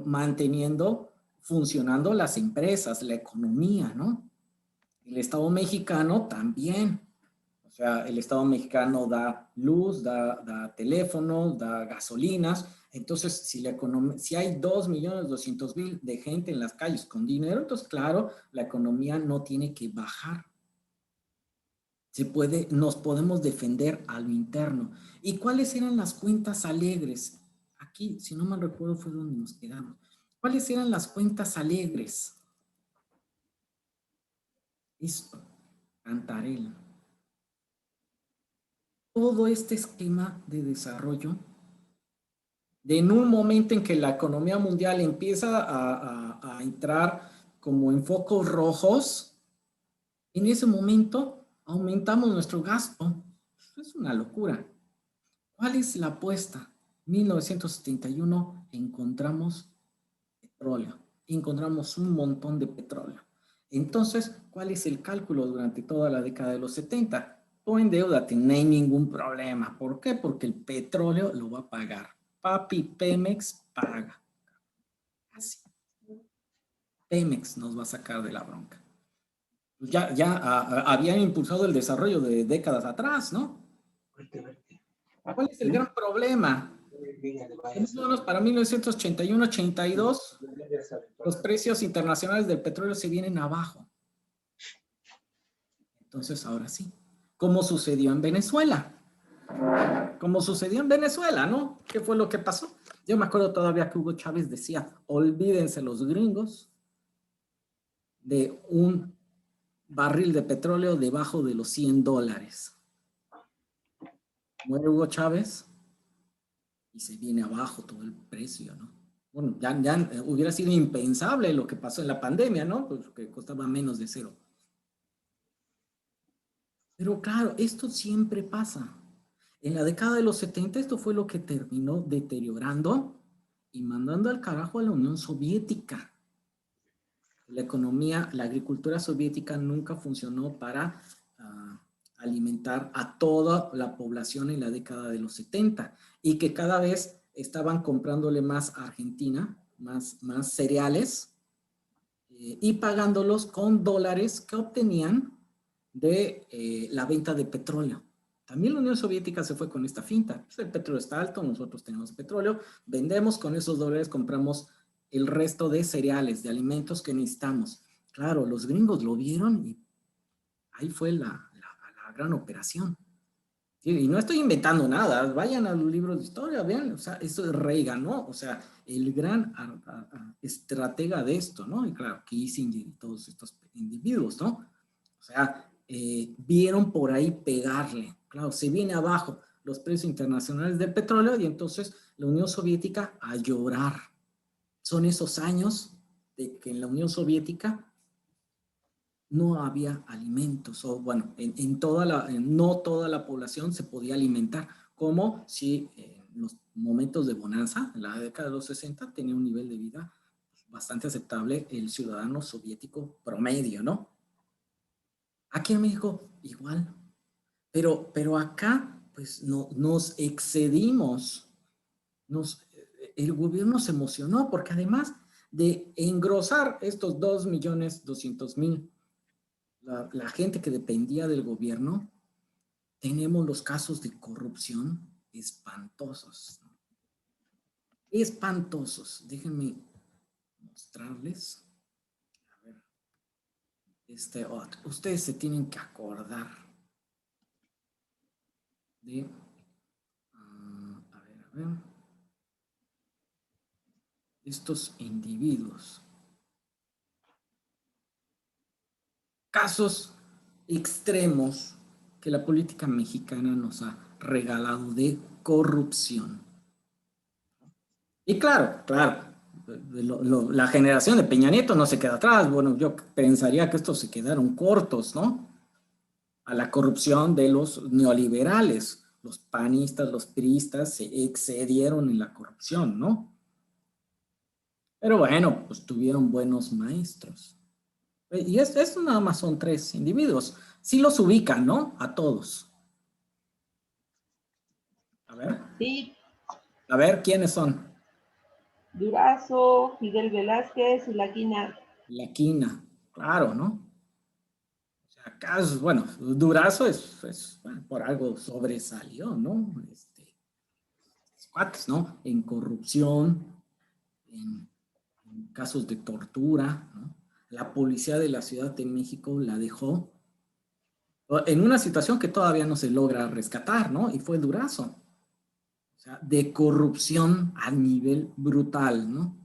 manteniendo, funcionando las empresas, la economía, ¿no? El Estado mexicano también. O sea, el Estado mexicano da luz, da teléfono, da gasolinas. Entonces, si hay 2.200.000 de gente en las calles con dinero, entonces, claro, la economía no tiene que bajar. Nos podemos defender a lo interno. ¿Y cuáles eran las cuentas alegres? Aquí, si no mal recuerdo, fue donde nos quedamos. ¿Cuáles eran las cuentas alegres? Esto, Cantarela. Todo este esquema de desarrollo, en un momento en que la economía mundial empieza a entrar como en focos rojos, en ese momento aumentamos nuestro gasto. Es una locura. ¿Cuál es la apuesta? 1971 encontramos petróleo, encontramos un montón de petróleo. Entonces, ¿cuál es el cálculo durante toda la década de los 70? Tú endeúdate, no hay ningún problema. ¿Por qué? Porque el petróleo lo va a pagar. Papi, Pemex paga. Así. Pemex nos va a sacar de la bronca. Ya habían impulsado el desarrollo de décadas atrás, ¿no? ¿Cuál es el gran problema? Para 1981-82, los precios internacionales del petróleo se vienen abajo. Entonces, ahora sí, ¿cómo sucedió en Venezuela? Como sucedió en Venezuela, ¿no? ¿Qué fue lo que pasó? Yo me acuerdo todavía que Hugo Chávez decía, olvídense los gringos de un barril de petróleo debajo de los $100. Muere Hugo Chávez y se viene abajo todo el precio, ¿no? Bueno, ya hubiera sido impensable lo que pasó en la pandemia, ¿no? Pues que costaba menos de cero. Pero claro, esto siempre pasa. En la década de los 70 esto fue lo que terminó deteriorando y mandando al carajo a la Unión Soviética. La economía, la agricultura soviética nunca funcionó para alimentar a toda la población en la década de los 70 y que cada vez estaban comprándole más a Argentina, más cereales y pagándolos con dólares que obtenían de la venta de petróleo. También la Unión Soviética se fue con esta finta. Pues el petróleo está alto, nosotros tenemos petróleo, vendemos con esos dólares, compramos el resto de cereales, de alimentos que necesitamos. Claro, los gringos lo vieron y ahí fue la gran operación. Sí, y no estoy inventando nada, vayan a los libros de historia, vean, o sea, eso es Reagan, ¿no? O sea, el gran estratega de esto, ¿no? Y claro, Kissinger y todos estos individuos, ¿no? O sea, vieron por ahí pegarle. Claro, se viene abajo los precios internacionales del petróleo y entonces la Unión Soviética a llorar. Son esos años de que en la Unión Soviética no había alimentos, o bueno, no toda la población se podía alimentar, como si en los momentos de bonanza, en la década de los 60, tenía un nivel de vida bastante aceptable el ciudadano soviético promedio, ¿no? Aquí en México igual, pero acá pues no, nos excedimos, el gobierno se emocionó porque además de engrosar estos 2.200.000 la gente que dependía del gobierno, tenemos los casos de corrupción espantosos. Espantosos. Déjenme mostrarles. A ver. Ustedes se tienen que acordar de... a ver. Estos individuos. Casos extremos que la política mexicana nos ha regalado de corrupción. Y claro, la generación de Peña Nieto no se queda atrás. Bueno, yo pensaría que estos se quedaron cortos, ¿no? A la corrupción de los neoliberales. Los panistas, los priistas se excedieron en la corrupción, ¿no? Pero bueno, pues tuvieron buenos maestros. Y esto nada más son 3 individuos. Sí los ubican, ¿no? A todos. A ver. Sí. A ver, ¿quiénes son? Durazo, Fidel Velázquez y La Quina. La Quina, claro, ¿no? O sea, acá es, bueno, Durazo bueno, por algo sobresalió, ¿no? Cuates, ¿no? En corrupción, en casos de tortura, ¿no? La policía de la Ciudad de México la dejó en una situación que todavía no se logra rescatar, ¿no? Y fue Durazo. O sea, de corrupción a nivel brutal, ¿no?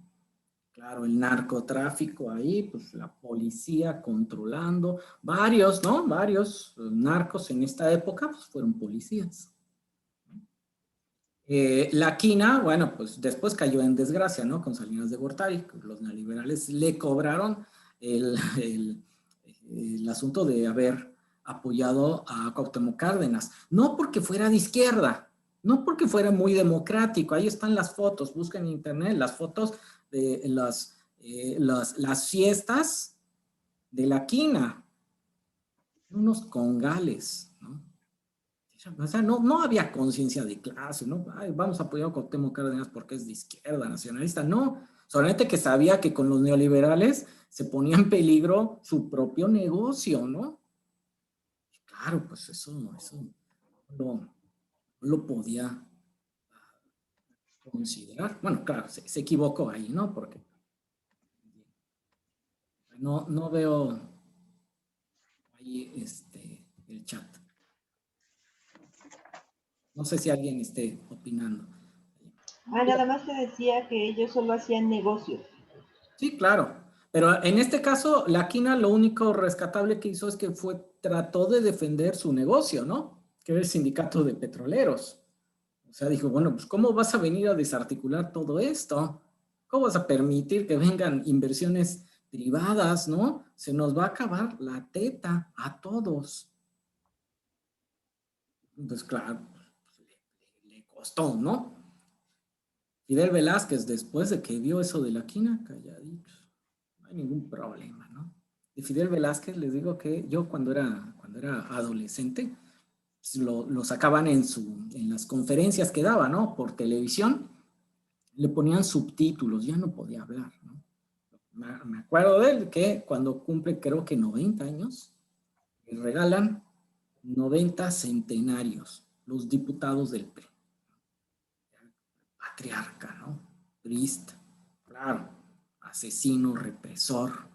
Claro, el narcotráfico ahí, pues la policía controlando, varios, ¿no? Varios narcos en esta época, pues fueron policías. La Quina, bueno, pues después cayó en desgracia, ¿no? Con Salinas de Gortari, los neoliberales le cobraron el asunto de haber apoyado a Cuauhtémoc Cárdenas, no porque fuera de izquierda, no porque fuera muy democrático, ahí están las fotos, busquen en internet las fotos de las fiestas de la Quina, unos congales, ¿no? O sea, no había conciencia de clase, ¿no? Ay, vamos a apoyar a Cuauhtémoc Cárdenas porque es de izquierda, nacionalista, no. Solamente que sabía que con los neoliberales se ponía en peligro su propio negocio, ¿no? Y claro, pues eso no lo podía considerar. Bueno, claro, se equivocó ahí, ¿no? Porque no veo ahí el chat. No sé si alguien esté opinando. Nada más te decía que ellos solo hacían negocios. Sí, claro. Pero en este caso, la Quina lo único rescatable que hizo es que trató de defender su negocio, ¿no? Que era el sindicato de petroleros. O sea, dijo, bueno, pues ¿cómo vas a venir a desarticular todo esto? ¿Cómo vas a permitir que vengan inversiones privadas, ¿no? Se nos va a acabar la teta a todos. Entonces, claro, costó, ¿no? Fidel Velázquez, después de que vio eso de la quina, calladito, no hay ningún problema, ¿no? De Fidel Velázquez les digo que yo cuando era adolescente, pues lo sacaban en las conferencias que daba, ¿no? Por televisión, le ponían subtítulos, ya no podía hablar, ¿no? Me acuerdo de él que cuando cumple creo que 90 años, le regalan 90 centenarios, los diputados del PRI. Patriarca, ¿no? Priista, claro, asesino, represor.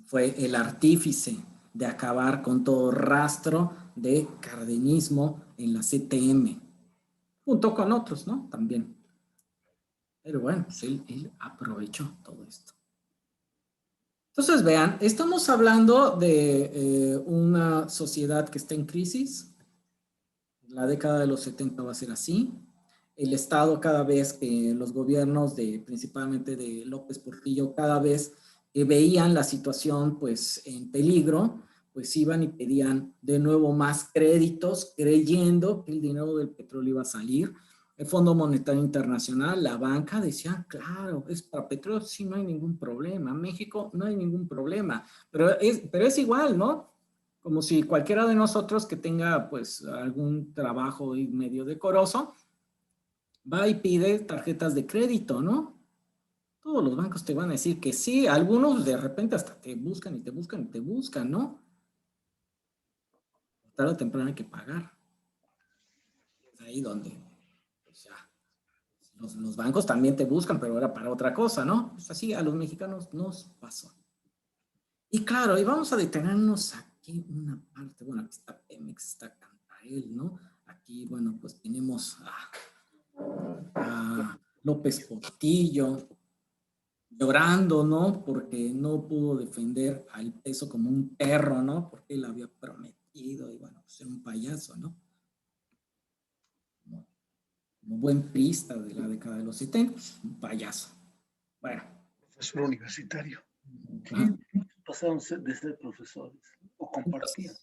Fue el artífice de acabar con todo rastro de cardenismo en la CTM, junto con otros, ¿no? También. Pero bueno, pues él aprovechó todo esto. Entonces, vean, estamos hablando de una sociedad que está en crisis. La década de los 70 va a ser así. El Estado cada vez que los gobiernos principalmente de López Portillo, cada vez que veían la situación pues en peligro, pues iban y pedían de nuevo más créditos, creyendo que el dinero del petróleo iba a salir. El Fondo Monetario Internacional, la banca decía, claro, es para petróleo, sí, no hay ningún problema. México, no hay ningún problema. Pero es igual, ¿no? Como si cualquiera de nosotros que tenga pues algún trabajo medio decoroso, va y pide tarjetas de crédito, ¿no? Todos los bancos te van a decir que sí, algunos de repente hasta te buscan y te buscan y te buscan, ¿no? Tarde o temprano hay que pagar. Es ahí donde, pues ya, los bancos también te buscan, pero era para otra cosa, ¿no? Pues así a los mexicanos nos pasó. Y claro, y vamos a detenernos aquí una parte, bueno, aquí está Pemex, está Cantarell, ¿no? Aquí, bueno, pues tenemos a López Portillo llorando, ¿no? Porque no pudo defender al peso como un perro, ¿no? Porque él había prometido, y bueno, pues era un payaso, ¿no? Como buen priista de la década de los 70, un payaso. Bueno. Profesor universitario. Pasaron de ser profesores o compartían.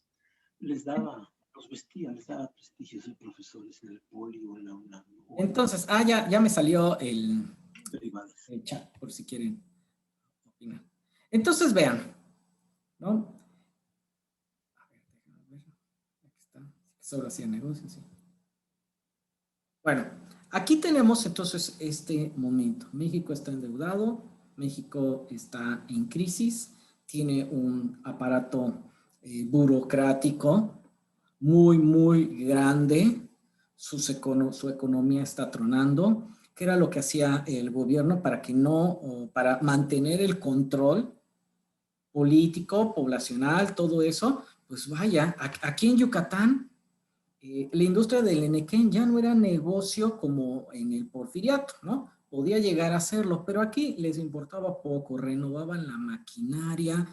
Les daba, los vestían, les daba prestigio ser profesores en el Poli o en la UNAM. Entonces, ya me salió el chat, por si quieren opinar. Entonces, vean, ¿no? A ver, déjame ver. Aquí está. Solo hacía negocios, sí. Bueno, aquí tenemos entonces este momento. México está endeudado, México está en crisis, tiene un aparato burocrático muy, muy grande, su economía está tronando. ¿Qué era lo que hacía el gobierno para mantener el control político, poblacional, todo eso? Pues vaya, aquí en Yucatán, la industria del enequén ya no era negocio como en el porfiriato, ¿no? Podía llegar a hacerlo, pero aquí les importaba poco, renovaban la maquinaria,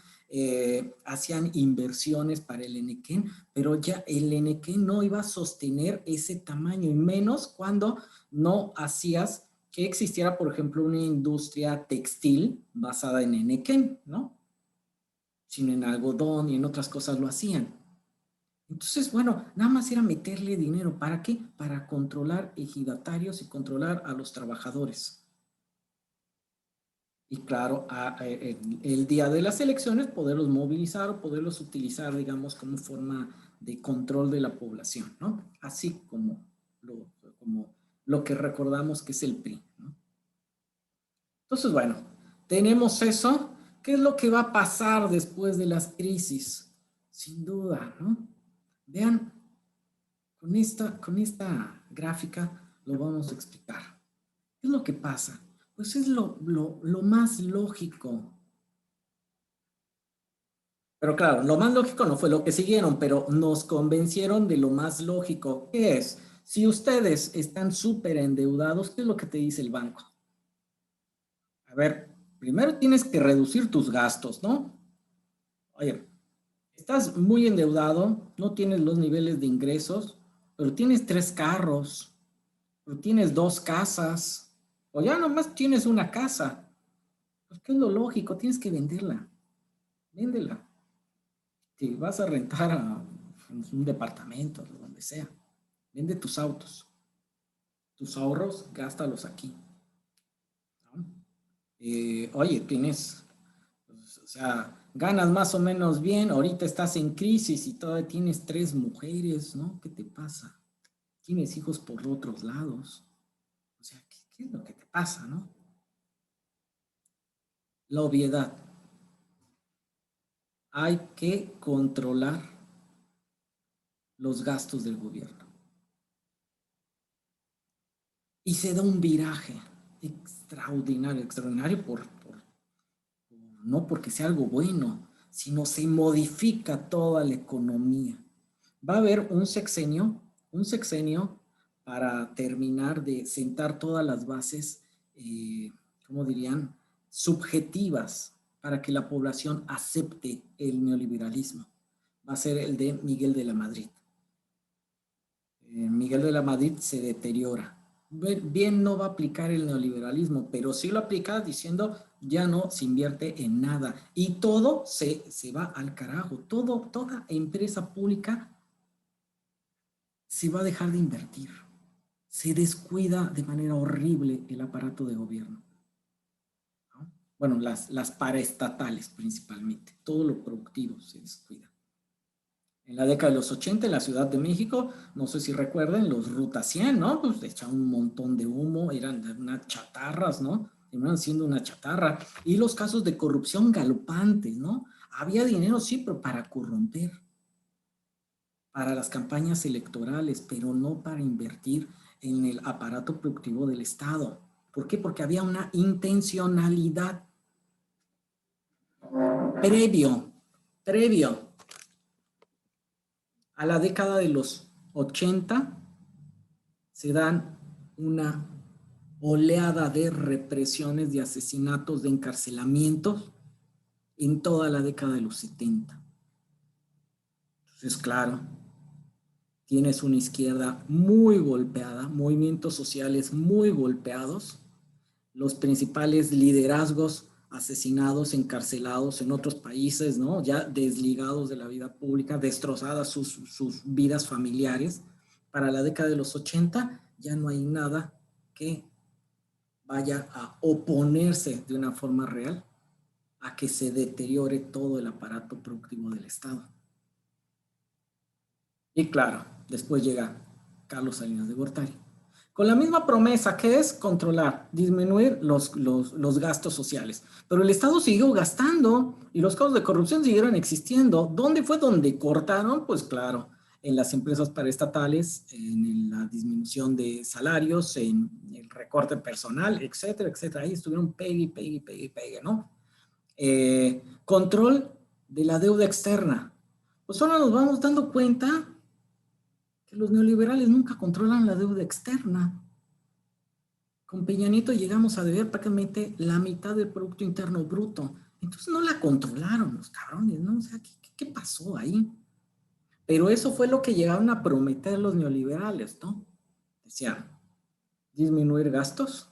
hacían inversiones para el enequén, pero ya el enequén no iba a sostener ese tamaño, y menos cuando no hacías que existiera, por ejemplo, una industria textil basada en enequén, ¿no? Sino en algodón y en otras cosas lo hacían. Entonces, bueno, nada más era meterle dinero. ¿Para qué? Para controlar ejidatarios y controlar a los trabajadores. Y claro, el día de las elecciones poderlos movilizar o poderlos utilizar, digamos, como forma de control de la población, ¿no? Así como lo que recordamos que es el PRI, ¿no? Entonces, bueno, tenemos eso. ¿Qué es lo que va a pasar después de las crisis? Sin duda, ¿no? Vean, con esta gráfica lo vamos a explicar. ¿Qué es lo que pasa? Pues es lo más lógico. Pero claro, lo más lógico no fue lo que siguieron, pero nos convencieron de lo más lógico. ¿Qué es? Si ustedes están súper endeudados, ¿qué es lo que te dice el banco? A ver, primero tienes que reducir tus gastos, ¿no? Oye, estás muy endeudado, no tienes los niveles de ingresos, pero tienes 3 carros, pero tienes 2 casas, o ya nomás tienes una casa. Pues, ¿qué es lo lógico? Tienes que venderla. Véndela. Si vas a rentar a un departamento, donde sea. Vende tus autos. Tus ahorros, gástalos aquí. ¿No? Oye, tienes, pues, o sea, ganas más o menos bien, ahorita estás en crisis y todavía tienes 3 mujeres, ¿no? ¿Qué te pasa? Tienes hijos por otros lados. O sea, ¿qué es lo que te pasa, no? La obviedad. Hay que controlar los gastos del gobierno. Y se da un viraje extraordinario, extraordinario no porque sea algo bueno, sino se modifica toda la economía. Va a haber un sexenio para terminar de sentar todas las bases, ¿cómo dirían? Subjetivas para que la población acepte el neoliberalismo. Va a ser el de Miguel de la Madrid. Miguel de la Madrid se deteriora. Bien no va a aplicar el neoliberalismo, pero sí lo aplica diciendo ya no se invierte en nada y todo se va al carajo. Toda empresa pública se va a dejar de invertir. Se descuida de manera horrible el aparato de gobierno, ¿no? Bueno, las paraestatales principalmente. Todo lo productivo se descuida. En la década de los 80 en la Ciudad de México, no sé si recuerden, los Ruta 100, ¿no? Pues echaban un montón de humo, eran unas chatarras, ¿no? Iban siendo una chatarra. Y los casos de corrupción galopantes, ¿no? Había dinero, sí, pero para corromper, para las campañas electorales, pero no para invertir en el aparato productivo del Estado. ¿Por qué? Porque había una intencionalidad previo a la década de los 80 se dan una oleada de represiones, de asesinatos, de encarcelamientos en toda la década de los 70. Entonces, claro, tienes una izquierda muy golpeada, movimientos sociales muy golpeados, los principales liderazgos asesinados, encarcelados en otros países, ¿no? Ya desligados de la vida pública, destrozadas sus vidas familiares. Para la década de los 80 ya no hay nada que vaya a oponerse de una forma real a que se deteriore todo el aparato productivo del Estado. Y claro, después llega Carlos Salinas de Gortari, con la misma promesa que es controlar, disminuir los gastos sociales. Pero el Estado siguió gastando y los casos de corrupción siguieron existiendo. ¿Dónde fue donde cortaron? Pues claro, en las empresas paraestatales, en la disminución de salarios, en el recorte personal, etcétera, etcétera. Ahí estuvieron pegue, ¿no? Control de la deuda externa. Pues ahora nos vamos dando cuenta que los neoliberales nunca controlan la deuda externa. Con Peña Nieto llegamos a deber prácticamente la mitad del Producto Interno Bruto. Entonces no la controlaron los cabrones, ¿no? O sea, ¿qué pasó ahí? Pero eso fue lo que llegaron a prometer los neoliberales, ¿no? Decían, disminuir gastos,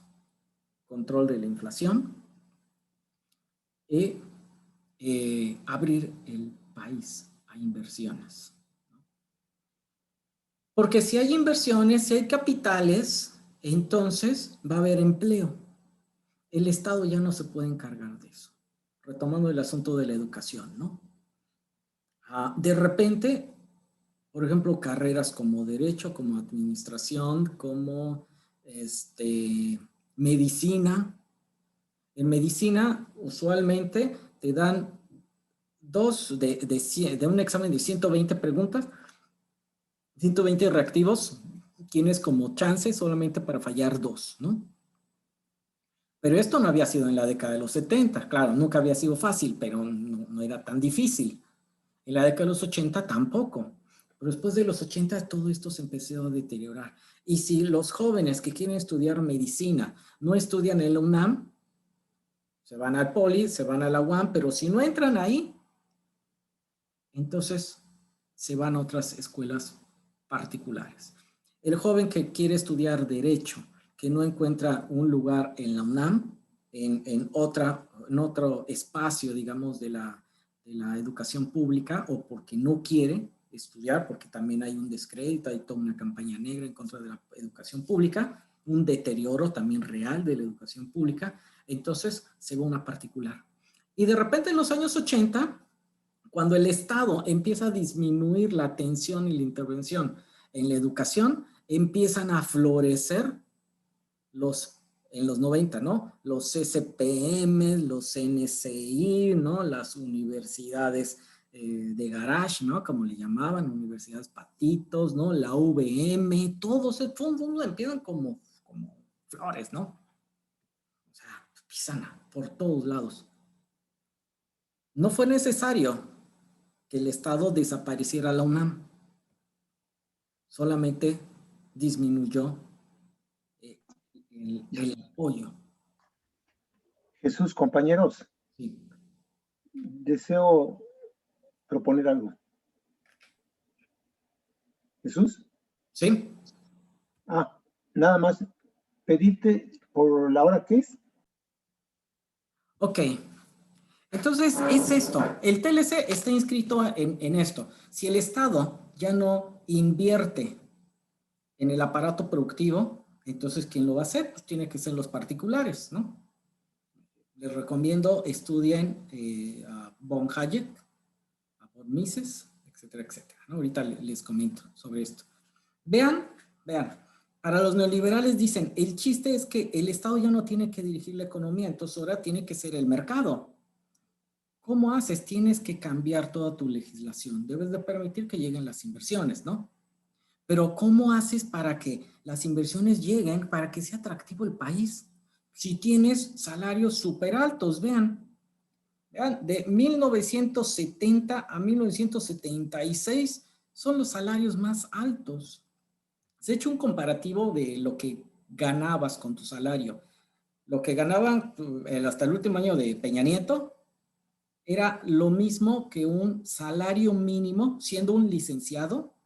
control de la inflación y abrir el país a inversiones. Porque si hay inversiones, si hay capitales, entonces va a haber empleo. El Estado ya no se puede encargar de eso. Retomando el asunto de la educación, ¿no? De repente, por ejemplo, carreras como Derecho, como Administración, como Medicina. En Medicina, usualmente te dan de un examen de 120 preguntas, 120 reactivos, tienes como chance solamente para fallar 2, ¿no? Pero esto no había sido en la década de los 70, claro, nunca había sido fácil, pero no era tan difícil. En la década de los 80 tampoco. Pero después de los 80 todo esto se empezó a deteriorar. Y si los jóvenes que quieren estudiar medicina no estudian en la UNAM, se van al Poli, se van a la UAM, pero si no entran ahí, entonces se van a otras escuelas particulares. El joven que quiere estudiar Derecho, que no encuentra un lugar en la UNAM, en otro espacio, digamos, de la educación pública, o porque no quiere, estudiar, porque también hay un descrédito, hay toda una campaña negra en contra de la educación pública, un deterioro también real de la educación pública, entonces se va una particular. Y de repente en los años 80, cuando el Estado empieza a disminuir la atención y la intervención en la educación, empiezan a florecer en los 90, ¿no? Los CCPM, los NCI, ¿no? Las universidades de garage, ¿no? Como le llamaban, universidades patitos, ¿no? La VM, todos empiezan como flores, ¿no? O sea, pisan por todos lados. No fue necesario que el Estado desapareciera la UNAM. Solamente disminuyó el apoyo. Jesús, compañeros, Sí. deseo proponer algo. ¿Jesús? ¿Sí? Nada más pedirte por la hora que es. Ok. Entonces, es esto. El TLC está inscrito en esto. Si el Estado ya no invierte en el aparato productivo, entonces, ¿quién lo va a hacer? Pues tiene que ser los particulares, ¿no? Les recomiendo estudien a von Hayek, a von Mises, etcétera, etcétera, ¿no? Ahorita les comento sobre esto. Vean, para los neoliberales dicen, el chiste es que el Estado ya no tiene que dirigir la economía, entonces ahora tiene que ser el mercado. ¿Cómo haces? Tienes que cambiar toda tu legislación. Debes de permitir que lleguen las inversiones, ¿no? Pero ¿cómo haces para que las inversiones lleguen, para que sea atractivo el país? Si tienes salarios súper altos, vean, de 1970 a 1976 son los salarios más altos. Se ha hecho un comparativo de lo que ganabas con tu salario. Lo que ganaban hasta el último año de Peña Nieto era lo mismo que un salario mínimo, siendo un licenciado,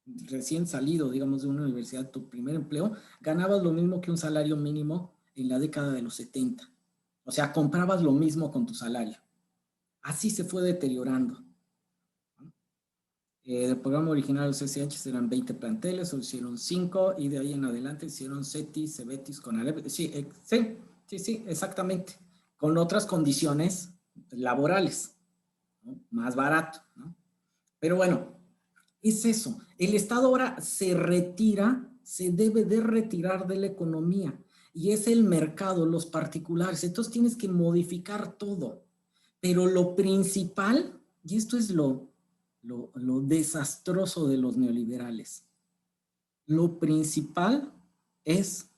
recién salido, digamos, de una universidad, tu primer empleo, ganabas lo mismo que un salario mínimo en la década de los 70. O sea, comprabas lo mismo con tu salario. Así se fue deteriorando. El programa original de los CCH eran 20 planteles, se hicieron 5 y de ahí en adelante hicieron CETIS, CEBETIS, CONALEP. Sí, exactamente. Con otras condiciones laborales, ¿no? Más barato, ¿no? Pero bueno, es eso. El Estado ahora se retira, se debe de retirar de la economía y es el mercado, los particulares. Entonces tienes que modificar todo. Pero lo principal, y esto es lo desastroso de los neoliberales, lo principal es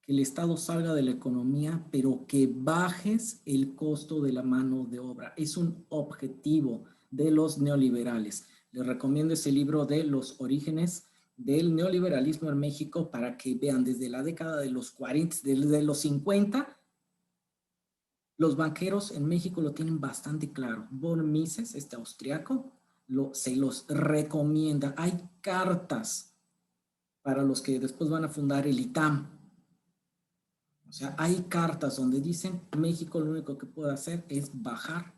que el Estado salga de la economía, pero que bajes el costo de la mano de obra. Es un objetivo de los neoliberales. Les recomiendo ese libro de Los orígenes del neoliberalismo en México para que vean desde la década de los 40, desde los 50, los banqueros en México lo tienen bastante claro. Von Mises, este austriaco, se los recomienda. Hay cartas para los que después van a fundar el ITAM. O sea, hay cartas donde dicen México lo único que puede hacer es bajar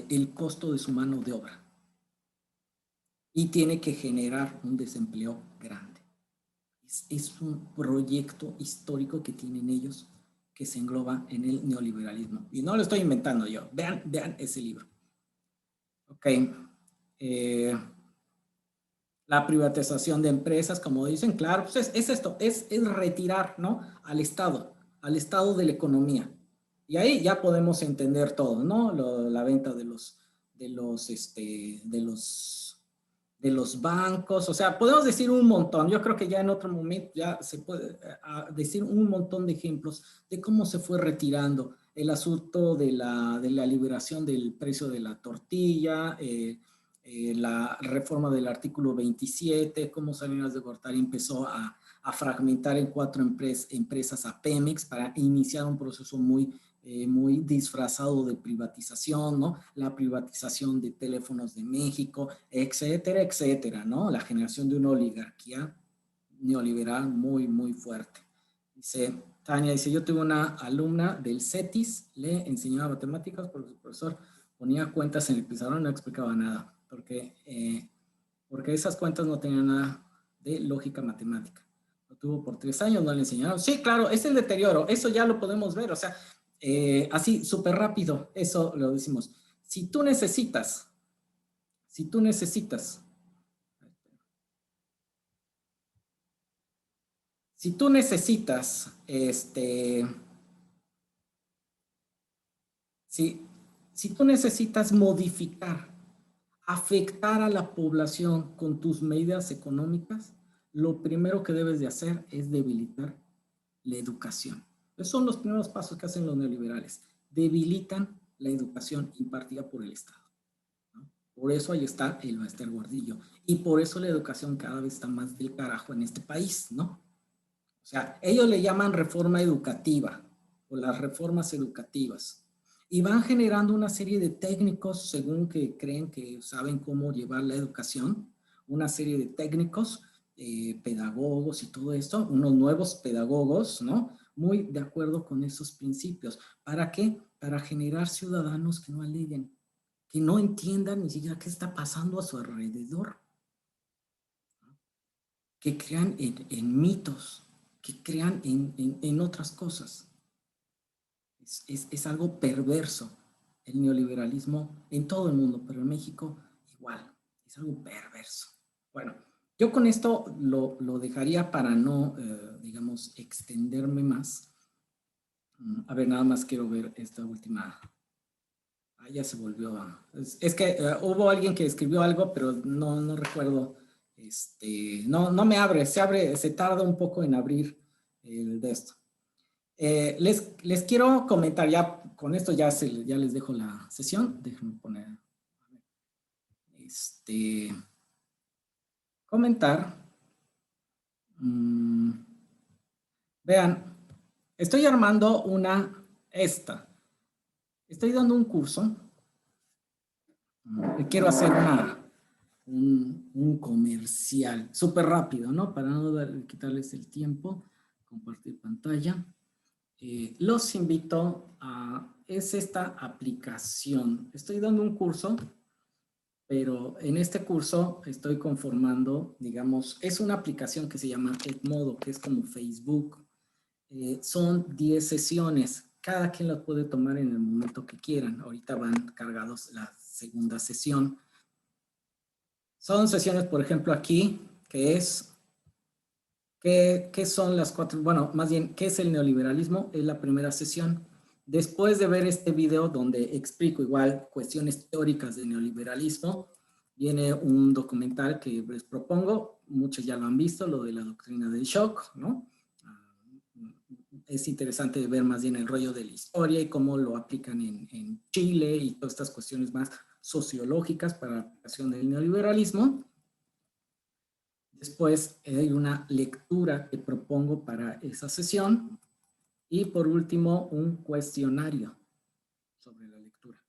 el costo de su mano de obra. Y tiene que generar un desempleo grande. Es un proyecto histórico que tienen ellos que se engloba en el neoliberalismo. Y no lo estoy inventando yo. Vean ese libro. Ok. La privatización de empresas, como dicen, claro, pues es esto, es retirar, ¿no? Al Estado de la economía. Y ahí ya podemos entender todo, ¿no? La venta de los bancos, o sea, podemos decir un montón. Yo creo que ya en otro momento ya se puede decir un montón de ejemplos de cómo se fue retirando el asunto de la liberación del precio de la tortilla, la reforma del artículo 27, cómo Salinas de Gortari empezó a fragmentar en 4 empresas a Pemex para iniciar un proceso muy disfrazado de privatización, ¿no? La privatización de Teléfonos de México, etcétera, etcétera, ¿no? La generación de una oligarquía neoliberal muy, muy fuerte. Tania dice, yo tuve una alumna del CETIS, le enseñaba matemáticas porque su profesor ponía cuentas en el pizarrón, no explicaba nada, porque esas cuentas no tenían nada de lógica matemática. Lo tuvo por 3 años, no le enseñaron. Sí, claro, es el deterioro, eso ya lo podemos ver, o sea, así, súper rápido, eso lo decimos. Si tú necesitas, si tú necesitas si tú necesitas modificar, afectar a la población con tus medidas económicas, lo primero que debes de hacer es debilitar la educación. Esos son los primeros pasos que hacen los neoliberales. Debilitan la educación impartida por el Estado, ¿no? Por eso ahí está el Master Gordillo. Y por eso la educación cada vez está más del carajo en este país, ¿no? O sea, ellos le llaman reforma educativa o las reformas educativas. Y van generando una serie de técnicos según que creen que saben cómo llevar la educación, una serie de técnicos, pedagogos y todo esto, unos nuevos pedagogos, ¿no? Muy de acuerdo con esos principios. ¿Para qué? Para generar ciudadanos que no aleguen, que no entiendan ni siquiera qué está pasando a su alrededor, ¿no? Que crean en mitos, que crean en otras cosas. Es algo perverso el neoliberalismo en todo el mundo, pero en México igual, es algo perverso. Bueno, yo con esto lo dejaría para no, digamos, extenderme más. A ver, nada más quiero ver esta última. Ah, ya se volvió a... Es que hubo alguien que escribió algo, pero no recuerdo. No me abre, se tarda un poco en abrir el de esto. Les quiero comentar, ya con esto ya les dejo la sesión. Déjenme poner, comentar. Vean, estoy armando estoy dando un curso. Quiero hacer un comercial súper rápido, ¿no? Para no quitarles el tiempo. Compartir pantalla. Los invito es esta aplicación. Estoy dando un curso, pero en este curso estoy conformando, digamos, es una aplicación que se llama Edmodo, que es como Facebook. Son 10 sesiones. Cada quien las puede tomar en el momento que quieran. Ahorita van cargados la segunda sesión. Son sesiones, por ejemplo, aquí, que es... ¿Qué son las 4? Bueno, más bien, ¿qué es el neoliberalismo? Es la primera sesión. Después de ver este video donde explico igual cuestiones teóricas del neoliberalismo, viene un documental que les propongo. Muchos ya lo han visto, lo de la doctrina del shock, ¿no? Es interesante ver más bien el rollo de la historia y cómo lo aplican en Chile y todas estas cuestiones más sociológicas para la aplicación del neoliberalismo. Después hay una lectura que propongo para esa sesión. Y por último, un cuestionario sobre la lectura.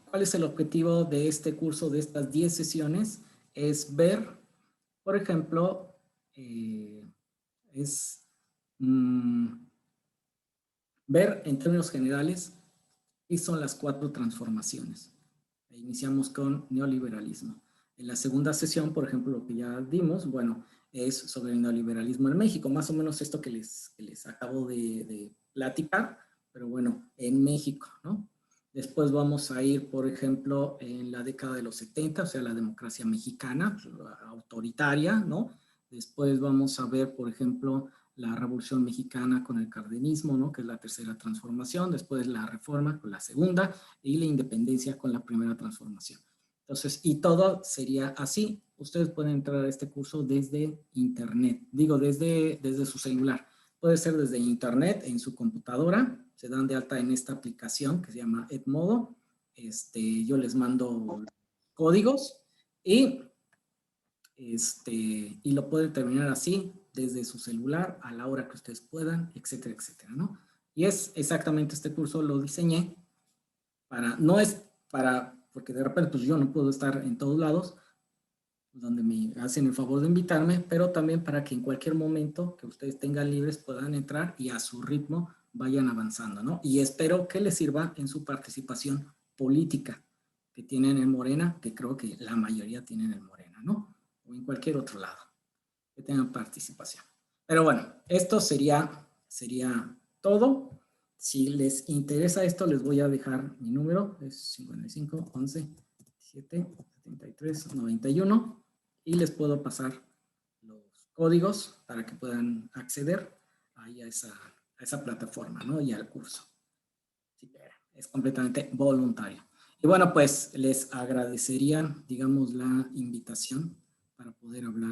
¿Cuál es el objetivo de este curso, de estas 10 sesiones? Es ver, por ejemplo, ver en términos generales qué son las 4 transformaciones. Iniciamos con neoliberalismo. En la segunda sesión, por ejemplo, lo que ya dimos, bueno, es sobre el neoliberalismo en México, más o menos esto que les acabo de platicar, pero bueno, en México, ¿no? Después vamos a ir, por ejemplo, en la década de los 70, o sea, la democracia mexicana, autoritaria, ¿no? Después vamos a ver, por ejemplo, la Revolución Mexicana con el cardenismo, ¿no? Que es la tercera transformación. Después la Reforma con la segunda y la independencia con la primera transformación. Entonces, y todo sería así. Ustedes pueden entrar a este curso desde internet, digo, desde su celular. Puede ser desde internet, en su computadora. Se dan de alta en esta aplicación que se llama Edmodo. Yo les mando códigos y lo pueden terminar así, desde su celular, a la hora que ustedes puedan, etcétera, etcétera, ¿no? Y es exactamente este curso, lo diseñé no es para, porque de repente pues yo no puedo estar en todos lados, donde me hacen el favor de invitarme, pero también para que en cualquier momento que ustedes tengan libres puedan entrar y a su ritmo vayan avanzando, ¿no? Y espero que les sirva en su participación política que tienen en Morena, que creo que la mayoría tienen en Morena, ¿no? O en cualquier otro lado, que tengan participación. Pero bueno, esto sería todo. Si les interesa esto, les voy a dejar mi número, es 55 11 7 73 91, y les puedo pasar los códigos para que puedan acceder ahí a esa plataforma, ¿no? Y al curso. Así que es completamente voluntario. Y bueno, pues les agradecería, digamos, la invitación para poder hablar